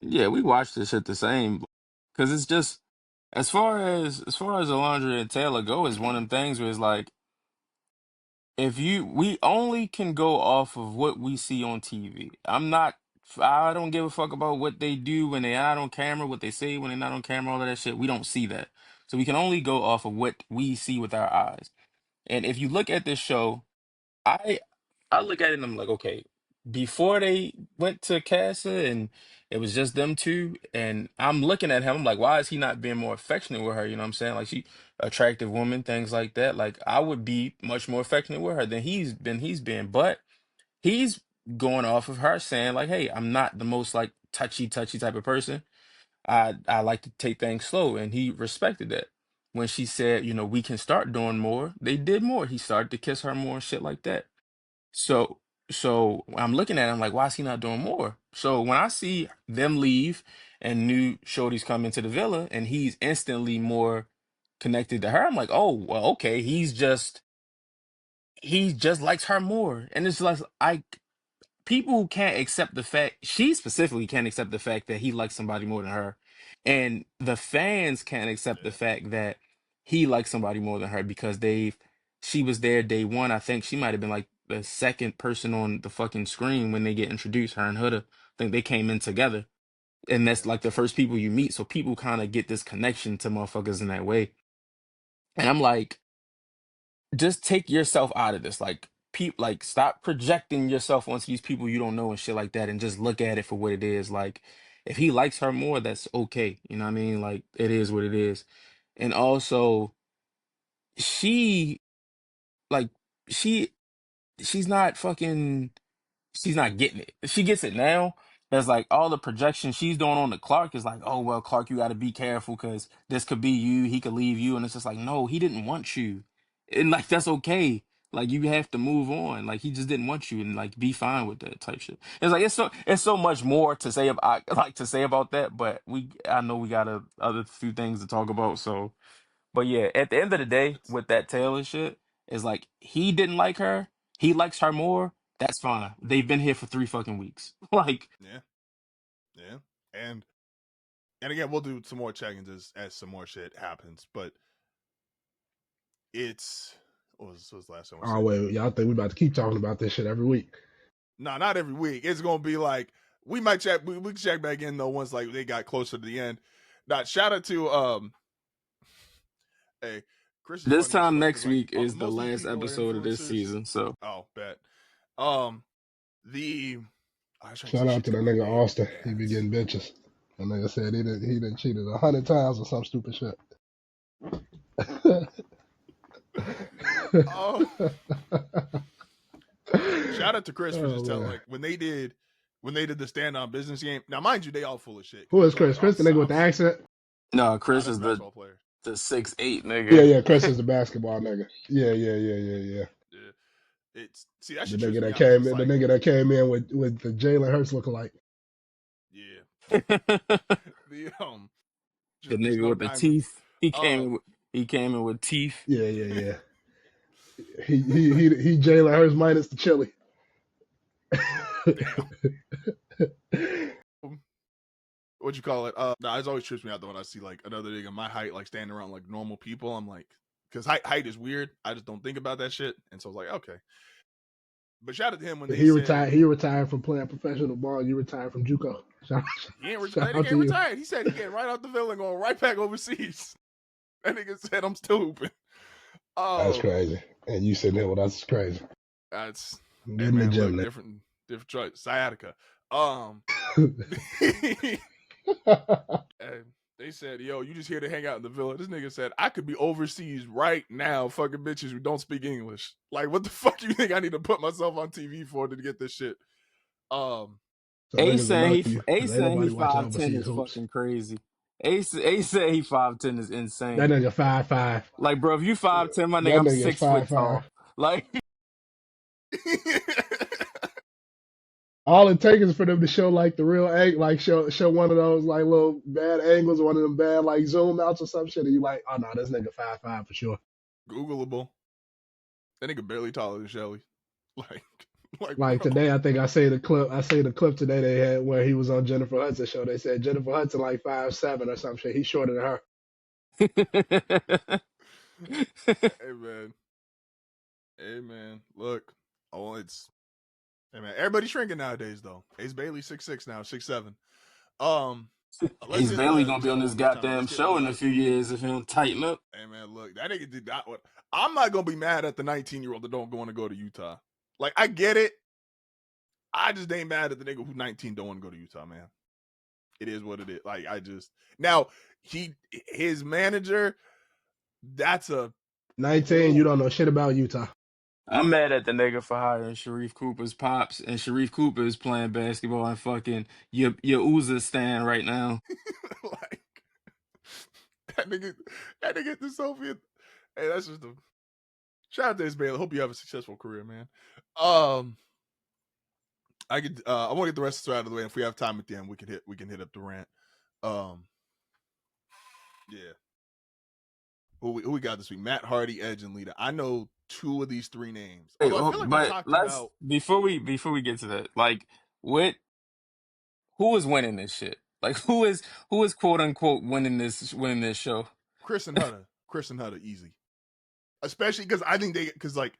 Yeah, we watch this shit the same because it's just as far as Alondra and Taylor go is one of them things where it's like if we only can go off of what we see on TV. I don't give a fuck about what they do when they're not on camera, what they say when they're not on camera, all of that shit. We don't see that. So we can only go off of what we see with our eyes. And if you look at this show, I I look at it and I'm like, okay, before they went to Casa and it was just them two, and I'm looking at him, I'm like, why is he not being more affectionate with her? You know what I'm saying? Like she attractive woman, things like that. Like I would be much more affectionate with her than he's been. But he's going off of her saying, like, hey, I'm not the most like touchy type of person. I like to take things slow, and he respected that. When she said, we can start doing more, they did more. He started to kiss her more and shit like that. So so I'm looking at him like, why is he not doing more? So when I see them leave and new shorties come into the villa and he's instantly more connected to her, I'm like, oh well, okay, he just likes her more. And it's like people can't accept the fact she specifically can't accept the fact that he likes somebody more than her, and the fans can't accept the Yeah. fact that he likes somebody more than her because she was there day one. I think she might have been like the second person on the fucking screen when they get introduced, her and Huda. I think they came in together, and that's Yeah. like the first people you meet, so people kind of get this connection to motherfuckers in that way. And I'm like, just take yourself out of this. Like, like stop projecting yourself onto these people you don't know and shit like that, and just look at it for what it is. Like, if he likes her more, that's okay. You know what I mean? Like, it is what it is. And also, she like she she's not fucking she's not getting it. She gets it now. There's like all the projection she's doing on the Clark is like, oh well, Clark, you got to be careful because this could be you. He could leave you, and it's just like, no, he didn't want you, and like that's okay. Like you have to move on. Like he just didn't want you and like be fine with that type shit. It's like it's so much more to say about about that, but I know we got other few things to talk about. So, but yeah, at the end of the day, It's, with that Taylor shit, it's like he didn't like her. He likes her more. That's fine. They've been here for 3 fucking weeks. Like, yeah, yeah, and again, we'll do some more check-ins as some more shit happens. But it's what was the last time I Oh said? wait, y'all think we about to keep talking about this shit every week? No, not every week. It's gonna be like we might check. We can check back in though once like they got closer to the end. Now, shout out to hey, Chris is this funny as time fuck because next like week is the most of these last people are episode of this influencers. season. So Oh, bet. Um, the I was trying to say Shout out shit to that come up, nigga man. Austin. He Yeah, be it's getting bitches. That nigga said he didn't cheated 100 times or some stupid shit. oh yeah. Shout out to Chris for Oh just telling man. like when they did the stand on business game. Now, mind you, they all full of shit because Who they is talk Chris? like, oh, Chris the nigga with the I'm accent? no, nah, Chris that's is a the basketball player. the 6'8" Yeah, nigga. yeah. Chris is the basketball nigga. Yeah. Yeah. It's see that The shit trips nigga me that out because came it's in, the like, nigga that came in with the Jalen Hurts looking like. yeah, The the just nigga no with the diamond. teeth. He came Um, in with teeth. Yeah. He Jalen Hurts minus the chili. damn. What you call it? Nah, it always trips me out though when I see like another nigga my height like standing around like normal people. I'm like, because height is weird. I just don't think about that shit, and so I was like, okay. But shout out to him when they He said retired. He retired from playing professional ball. You retired from JUCO. he ain't Shout that out nigga to ain't you. retired. He said he getting right out the villa and going right back overseas. That nigga said I'm still hooping. That's Oh, crazy. And you sitting there with us is crazy. that's Get hey in the man, gym look now. different choice. Sciatica. And they said, yo, you just here to hang out in the villa. This nigga said, I could be overseas right now fucking bitches who don't speak English. Like, what the fuck you think I need to put myself on TV for to get this shit? Um, So niggas will know you A because ain't saying he nobody watching 5'10" overseas is hoops. fucking crazy. A said he 5'10" is That insane. nigga 5'5". Like, bro, if you 5'10", my nigga, That I'm nigga is 6 foot 5'5". tall. Like, All it takes is for them to show like the real angle, like show one of those like little bad angles, one of them bad like zoom outs or some shit, and you like, oh no, this nigga 5'5" for sure. Googleable. That nigga barely taller than Shelly. Like, Like bro. today, I think I say the clip. I say the clip today they had where he was on Jennifer Hudson show. They said Jennifer Hudson like 5'7" or some shit. He's shorter than her. Hey man. Hey man. Look. Oh, it's hey man. Everybody's shrinking nowadays though. Ace Bailey 6'6" now, 6'7". Let's Ace hit Bailey the gonna be on show this one more time. goddamn Let's get show in a the few years if he don't tighten up. hey man, look, that nigga did not what I'm not gonna be mad at the 19-year-old that don't want to go to Utah. Like, I get it. I just ain't mad at the nigga who 19 don't want to go to Utah, man. It is what it is. Like, I just now his manager, that's a 19, you whole don't know shit about Utah. I'm mad at the nigga for hiring Sharif Cooper's pops, and Sharif Cooper is playing basketball and fucking your Uza stand right now. like that nigga at the Soviet. Hey, that's just a shout out to Ace Bailey. Hope you have a successful career, man. I could I want to get the rest of it out of the way. If we have time at the end, we can hit up the rant. Um yeah. Who we got this week? Matt Hardy, Edge, and Lita. I know two of these three names. Hey, Although I oh, feel like we but talked let's about before we get to that, like what who is winning this shit? Like who is quote unquote winning this show? Chris and Hutter. Chris and Hutter, easy. Especially because I think because like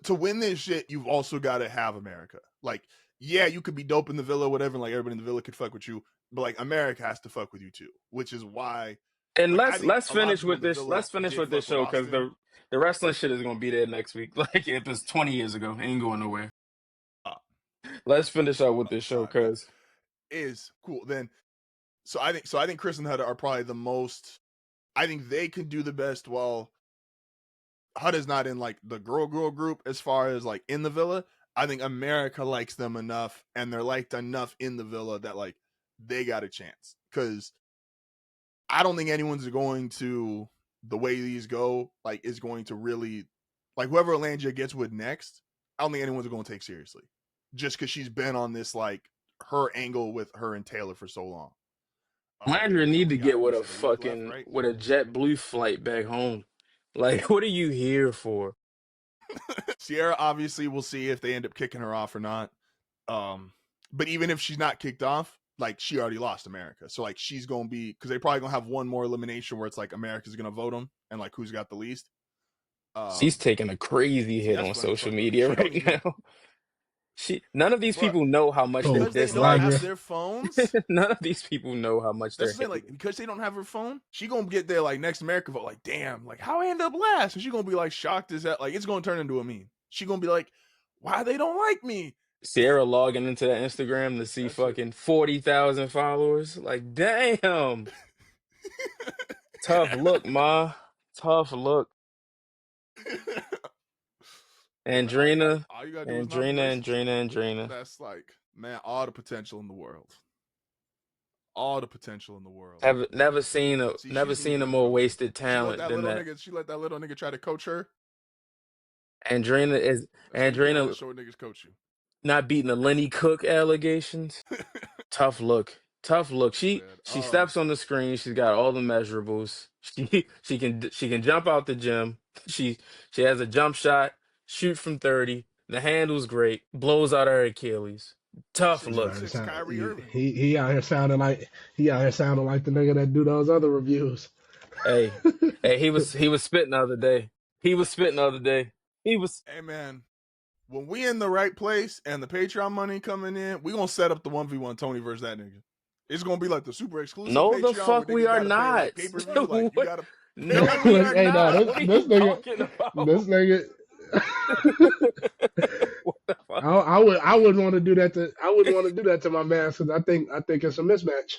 to win this shit, you've also got to have America. Like, yeah, you could be dope in the villa, whatever, and like everybody in the villa could fuck with you, but like America has to fuck with you too, which is why And like I let's think let's a lot of finish people with in the this. villa Let's finish did with this fuck with show because Austin. the wrestling shit is gonna be there next week. Like if it's 20 years ago, ain't going nowhere. Uh, Let's finish out with this show all right, bet. because Is cool. Then I think Chris and Hutter are probably the most. I think they can do the best while Hutta's not in like the girl group as far as like in the villa. I think America likes them enough and they're liked enough in the villa that like they got a chance. Cause I don't think anyone's going to the way these go, like is going to really like whoever Alangia gets with next, I don't think anyone's going to take seriously, just because she's been on this like her angle with her and Taylor for so long. Landry So need to we got, get we with a said a week left, fucking right? with a JetBlue flight back home. Like, what are you here for? Sierra obviously we'll see if they end up kicking her off or not. But even if she's not kicked off, like she already lost America, so like she's gonna be, because they probably gonna have one more elimination where it's like America's gonna vote them and like who's got the least. She's taking a crazy See, hit that's on funny as social fuck to me. media She don't right even, now. None of these but people know how much they Oh, because they don't dislike. have Landry. their phones. None of these people know how much That's they're the thing, hating. like because they don't have her phone, she gonna get there like next America vote, like damn, like how I end up last, and she gonna be like shocked as that, like it's gonna turn into a meme. She gonna be like, why they don't like me? Sierra logging into that Instagram to see That shit. fucking 40,000 followers. Like, damn. Tough look, ma. Tough look. But man, Andrina, all you gotta do is not be Andrina, racist. Andrina, Andrina. That's like, man, all the potential in the world. All the potential in the world. Have never seen See, she's gonna get a that more trophy. wasted She let talent that than little that. nigga. She let that little nigga try to coach her. Andrina is That's why you can't let Andrina short niggas coach you. not beating the Lenny Cook allegations. Tough look. Tough look. Man, She steps on the screen. She's got all the measurables. She can jump out the gym. She has a jump shot, shoot from 30. The handle's great. Blows out her Achilles. Tough six He foot out look. here six, sound, Kyrie Irving. he out here sounding like the nigga that do those other reviews. Hey, hey, he was spitting the other day. He was spitting the other day. He was Hey man, when we in the right place and the Patreon money coming in, we gonna set up the 1v1 Tony versus that nigga. It's gonna be like the super exclusive no the Patreon where fuck we niggas are gotta pay not. like pay per view. Like you What? gotta. No, we are Hey, no, not. What are this you nigga, talking this about? nigga. What the fuck? I wouldn't want to do that to my man because I think it's a mismatch.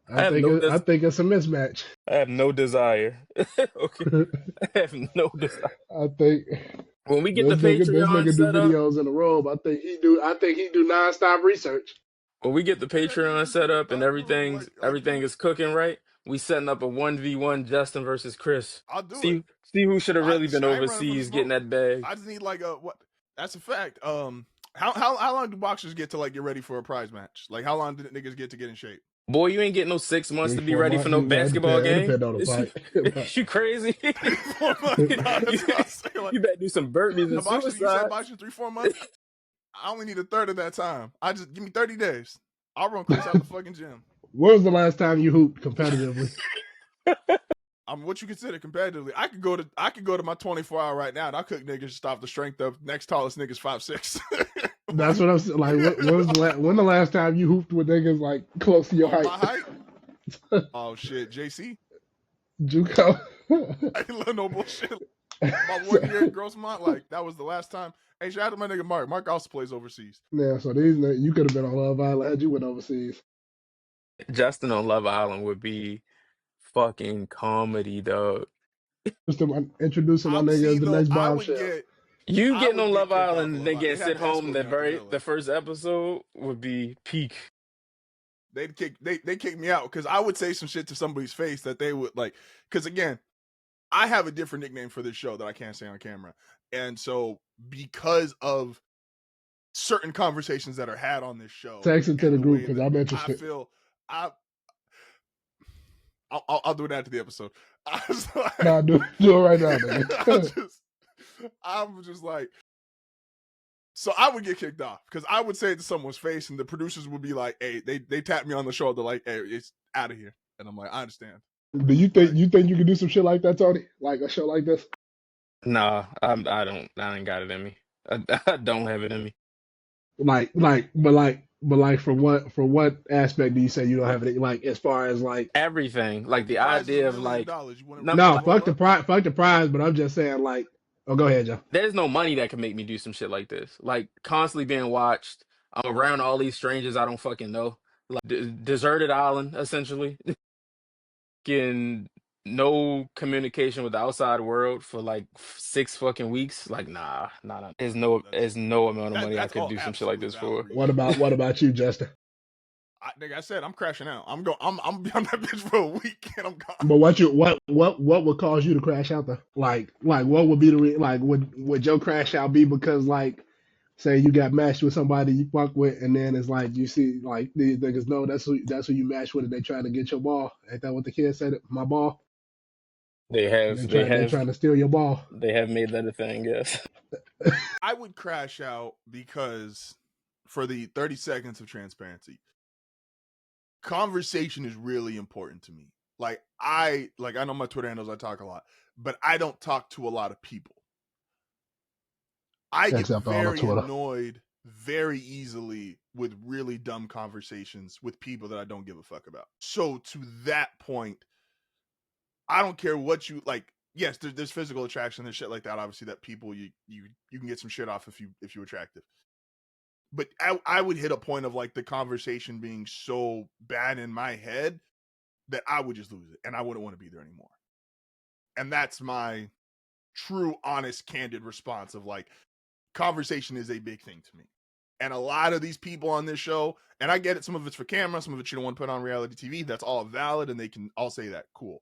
I have no I des- think it's a mismatch. I have no desire. Okay. I have no desire. I think When we get the this Patreon nigga do set up, videos in a robe. I think he do nonstop research. when we get the Yeah, that nigga Patreon do set super up and thoughtful. Like everything people. is cooking right, we setting up a 1v1 Justin versus Chris. I'll do it. See who should have really been I ain't running from the overseas getting smoke. that bag. I just need like a what? That's a fact. How long do boxers get to like get ready for a prize match? Like how long did niggas get to get in shape? Boy, you ain't getting no 6 months Three, to be four ready for months. no Well, basketball it game. depend on the Is fight. you crazy? 3-4 months. Nah, you, that's what I say. Like you better do some burpees a and boxer, you said suicide. boxing 3-4 months. I only need a third of that time. I just give me 30 days. I'll run Chris out the fucking gym. When was the last time you hooped competitively? I'm what you consider competitively. I could go to my 24-hour right now and I cook niggas just off the strength of next tallest niggas 5'6". That's what I'm saying. Like, when the last time you hooped with niggas like close to your On height? my height? Oh shit, JC. JUCO. I ain't let no bullshit. My 1 year at Grossmont, like that was the last time. Hey, shout out to my nigga Mark. Mark also plays overseas. Yeah, so you could have been on Love Island had you went overseas. Justin on Love Island would be fucking comedy, dog. Introducing my I'm nigga see as the though. next bombshell. You I getting would on get Love kicked off Island of and Love then Island. getting They'd have sent to home escort me out the villa. the first episode would be peak. They kick me out because I would say some shit to somebody's face that they would like. Because again, I have a different nickname for this show that I can't say on camera, and so because of certain conversations that are had on this show Text it to and the the group way because that I'm I interested. feel, I I'll do it after the episode. I was like, Nah, do it right now, nigga. I'm just like, so I would get kicked off because I would say it to someone's face, and the producers would be like, "Hey, they tap me on the shoulder, like, hey, it's out of here," and I'm like, I understand. Do you But think you can do some shit like that, Tony? Like a show like this? Nah, I ain't got it in me. I don't have it in me. But like for what aspect do you say you don't have it? Like as far as like, Everything. Like if the the prize is idea $1 of million, like you no, wouldn't no, roll up? fuck the prize. But I'm just saying like, oh, go ahead, Joe. there's no money that can make me do some shit like this. Like constantly being watched. I'm around all these strangers I don't fucking know. Like deserted island, essentially. Getting no communication with the outside world for like 6 fucking weeks. Like nah. There's That's no amount of money I that's could all do some shit like absolutely this valid for. reasoning. What about you, Justin? I said I'm crashing out. I'm going. I'm be on that bitch for a week and I'm gone. But what would cause you to crash out though? Like what would be like would your crash out be because like say you got matched with somebody you fuck with and then it's like you see like the niggas know that's who you matched with and they trying to get your ball. Ain't that what the kid said? My ball. They have they They have trying to steal your ball. they have made that a thing. Yes. I would crash out because for the 30 seconds of transparency, conversation is really important to me. I know my Twitter handles, I talk a lot, but I don't talk to a lot of people. I get Except all on very Twitter. annoyed very easily with really dumb conversations with people that I don't give a fuck about. So to that point, I don't care what you like. Yes, there's physical attraction and shit like that. Obviously, that people you can get some shit off if you're attractive. But I would hit a point of like the conversation being so bad in my head that I would just lose it and I wouldn't want to be there anymore. And that's my true, honest, candid response of like, conversation is a big thing to me. And a lot of these people on this show, and I get it, some of it's for camera, some of it you don't want to put on reality TV. That's all valid, and they can all say that. Cool.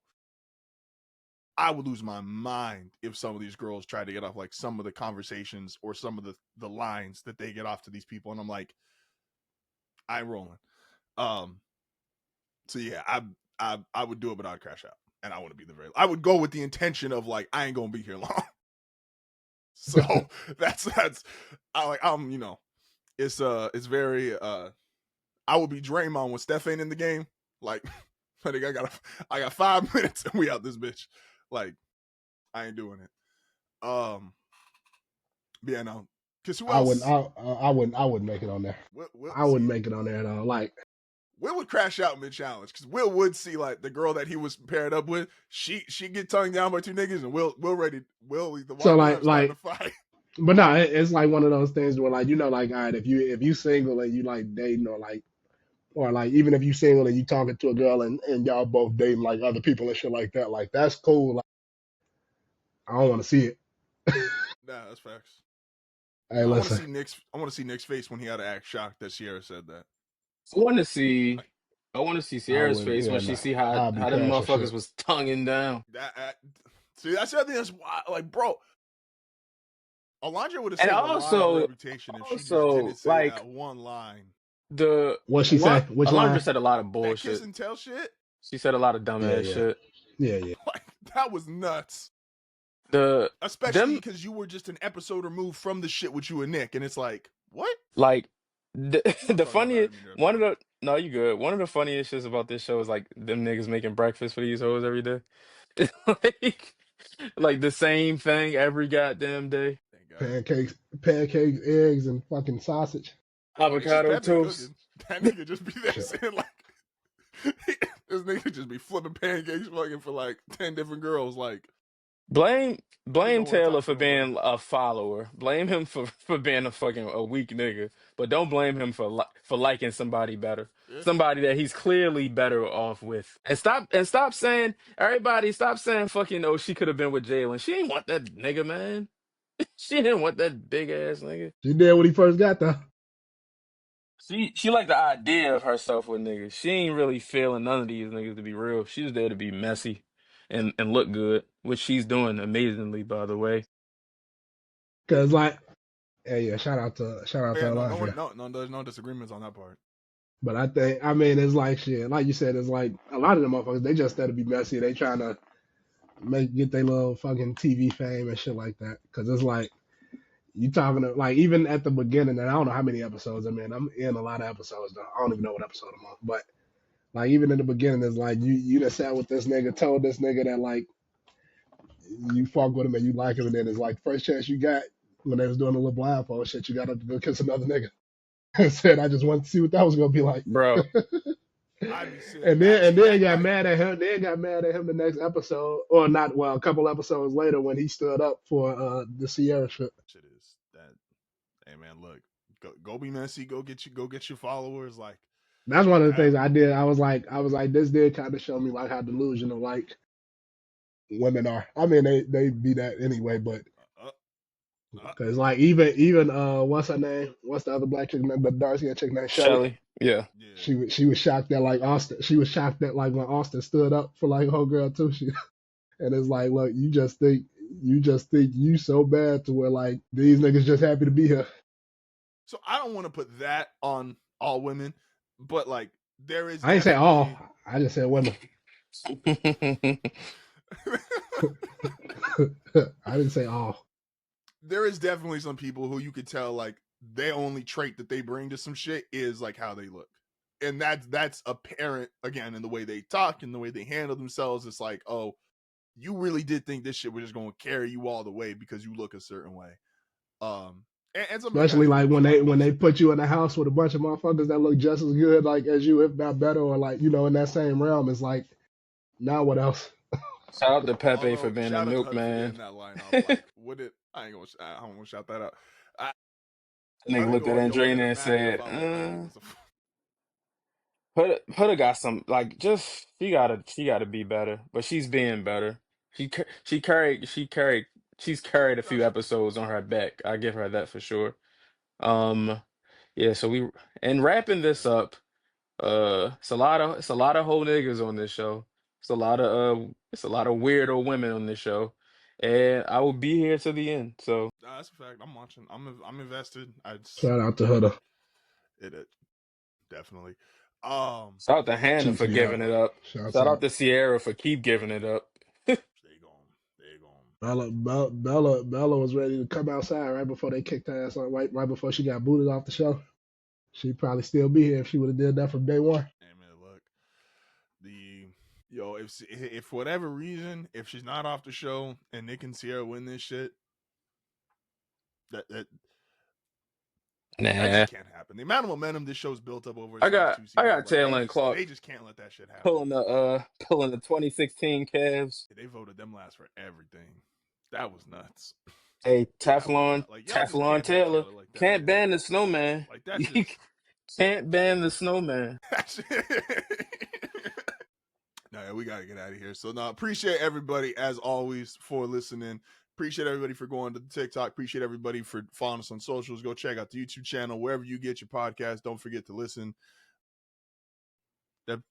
I would lose my mind if some of these girls tried to get off like some of the conversations or some of the lines that they get off to these people, and I'm like, I'm rolling. So yeah, I would do it, but I'd crash out, and I wouldn't be the very. I would go with the intention of like I ain't gonna be here long. So that's it's very I would be Draymond when Steph ain't in the game. Like I think I got 5 minutes and we out this bitch. Like I ain't doing it. Yeah, no. Cause who else? I wouldn't make it on there. I wouldn't make it on there at all. Like Will would crash out mid challenge because Will would see like the girl that he was paired up with. She get tongued down by two niggas and Will the so one starting to fight. But no, it's like one of those things where like like all right, if you single and you like dating or like even if you single and you talking to a girl and y'all both dating like other people and shit like that, like that's cool. Like, I don't want to see it. Nah, that's facts. Hey, I want to listen. see Nick's. I want to see Nick's face when he had to act shocked that Sierra said that. I want to see. Like, I want to see Sierra's face when she see how I'll be them crashing motherfuckers shit. was tonguing down. See, that's the other thing. That's why, like, bro, Alondra would have And saved a lot of her also, reputation if she just didn't say like that one line. What she say? Which Alondra line? said a lot of That kiss bullshit. and tell shit. She said a lot of dumbass Yeah. shit. Yeah. Like that was nuts. The Especially them because you were just an episode removed from the shit with you and Nick, and it's like, what? like I'm the talking about funniest that. one of the no, you good. One of the funniest shits about this show is like them niggas making breakfast for these hoes every day. like, like the same thing every goddamn day. Thank God. Pancakes, eggs, and fucking sausage. Oh, it's just Avocado Pepe toast. cooking. That nigga just be there Shit. saying like, this nigga just be flipping pancakes fucking for like 10 different girls. Like, Blame I don't blame want to Taylor talk to for him about it. being a follower. Blame him for being a weak nigga. But don't blame him for liking somebody better. Yeah. Somebody that he's clearly better off with. And stop saying everybody stop saying fucking oh she could have been with Jalen. She ain't want that nigga, man. She didn't want that big ass nigga. She did when he first got there. She liked the idea of herself with niggas. She ain't really feeling none of these niggas to be real. She's there to be messy and look good, which she's doing amazingly, by the way. Cause like, yeah, shout out to Yeah, Alondra. there's no disagreements on that part. But I mean, it's like shit. Like you said, it's like a lot of them motherfuckers. They just there to be messy. They trying to get their little fucking TV fame and shit like that. Cause it's like you talking to like even at the beginning, and I don't know how many episodes I'm in. I'm in a lot of episodes though. I don't even know what episode I'm on. But like even in the beginning, it's like you just sat with this nigga, told this nigga that like you fuck with him and you like him, and then it's like first chance you got when they was doing the little blindfold shit, you got to go kiss another nigga. I said I just wanted to see what that was gonna be like. Bro, I be seeing And that then shit. got mad at him. Then got mad at him the next episode, or not? Well, a couple episodes later when he stood up for the Sierra shit. Shit is that. Hey man, look, go be messy. Go get your followers. Like That's one of the things I did. I was like, this did kind of show me like how delusional like women are. I mean, they be that anyway, but because like even what's her name? What's the other black chick? The dark skin chick named Shelly. Shelly. Yeah. Yeah. She was shocked that like Austin. She was shocked that like when Austin stood up for like whole girl too. And it's like, look, you just think you so bad to where like these niggas just happy to be here. So I don't want to put that on all women, but like there is I ain't say all. definitely I just said women. I didn't say all. there is definitely some people who you could tell like their only trait that they bring to some shit is like how they look. And that's apparent again in the way they talk and the way they handle themselves. It's like, oh, you really did think this shit was just going to carry you all the way because you look a certain way. And some of the Especially guys like do talk when about they shit put you in a house with a bunch of motherfuckers that look just as good like as you, if not better, or like, you know, in that same realm. It's like, now what else? Shout out to Pepe for Although, being a shout out to her for milkman. getting that line off. Like, what did I ain't gonna? I don't want to shout that out. I, Nigga her looked at going, yo, what did Andrina it and matter if said, I look ugly? What's the Huda got some like just she gotta be better, but she's being better. She's carried a no, few she, episodes on her back. I give her that for sure. Um, yeah. So and wrapping this yeah. up. It's a lot of whole niggas on this show. It's a lot of weirdo women on this show, and I will be here to the end. So That's a fact. I'm watching. I'm invested. Shout out to Huda. It definitely. shout out to Hannah Cheap for sweetheart. giving it up. Shouts Shout out out. to Sierra for keep giving it up. They going. They going. Bella was ready to come outside right before they kicked her ass out, right before she got booted off the show. She'd probably still be here if she would have did that from day one. Hey man, look. The yo, if for whatever reason, if she's not off the show and Nick and Sierra win this shit, that Nah, just can't happen. The amount of momentum this show's built up over its I first got two I seasons, got like Taylor and Clark they just can't let that shit happen. pulling the 2016 Cavs. They voted them last for everything. That was nuts. Hey, That was Teflon nuts. Like y'all just Teflon can't hate Taylor Taylor like that, can't man. ban the snowman. Like that's You just can't ban the snowman. that's No, yeah, we gotta get out of here. So now appreciate everybody as always for listening. Appreciate everybody for going to the TikTok. Appreciate everybody for following us on socials. Go check out the YouTube channel wherever you get your podcast. Don't forget to listen. That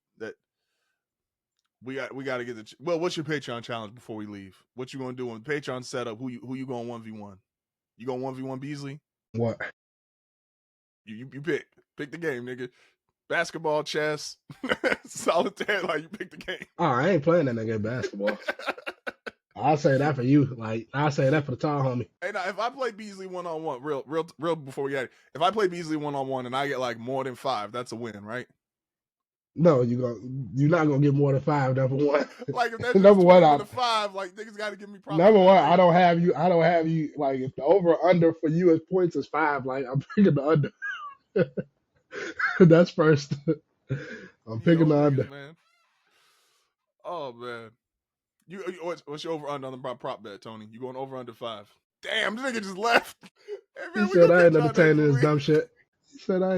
we got to get the well. What's your Patreon challenge before we leave? What you gonna do when the Patreon set up? Who you going 1v1? You going 1v1 Beasley? What? You pick the game, nigga. Basketball, chess, solitaire. Like you pick the game. Oh, I ain't playing that nigga basketball. I'll say that for you. Like, I'll say that for the tall homie. Hey, now if I play Beasley 1-on-1, real before we get it, if I play Beasley 1-on-1 and I get like more than 5, that's a win, right? No, you're not gonna get more than 5. Number one. Like if that's just Number one, 21-5, like niggas got to give me props. number one, I don't have you. Like if the over under for you as points is 5, like I'm picking the under. That's first. I'm picking the under. Man. Oh man, what's your over under on the prop bet, Tony? You going over under 5? Damn, this nigga just left. Hey, man, He we said gonna I ain't catch y'all next entertaining this week. dumb shit. He said I ain't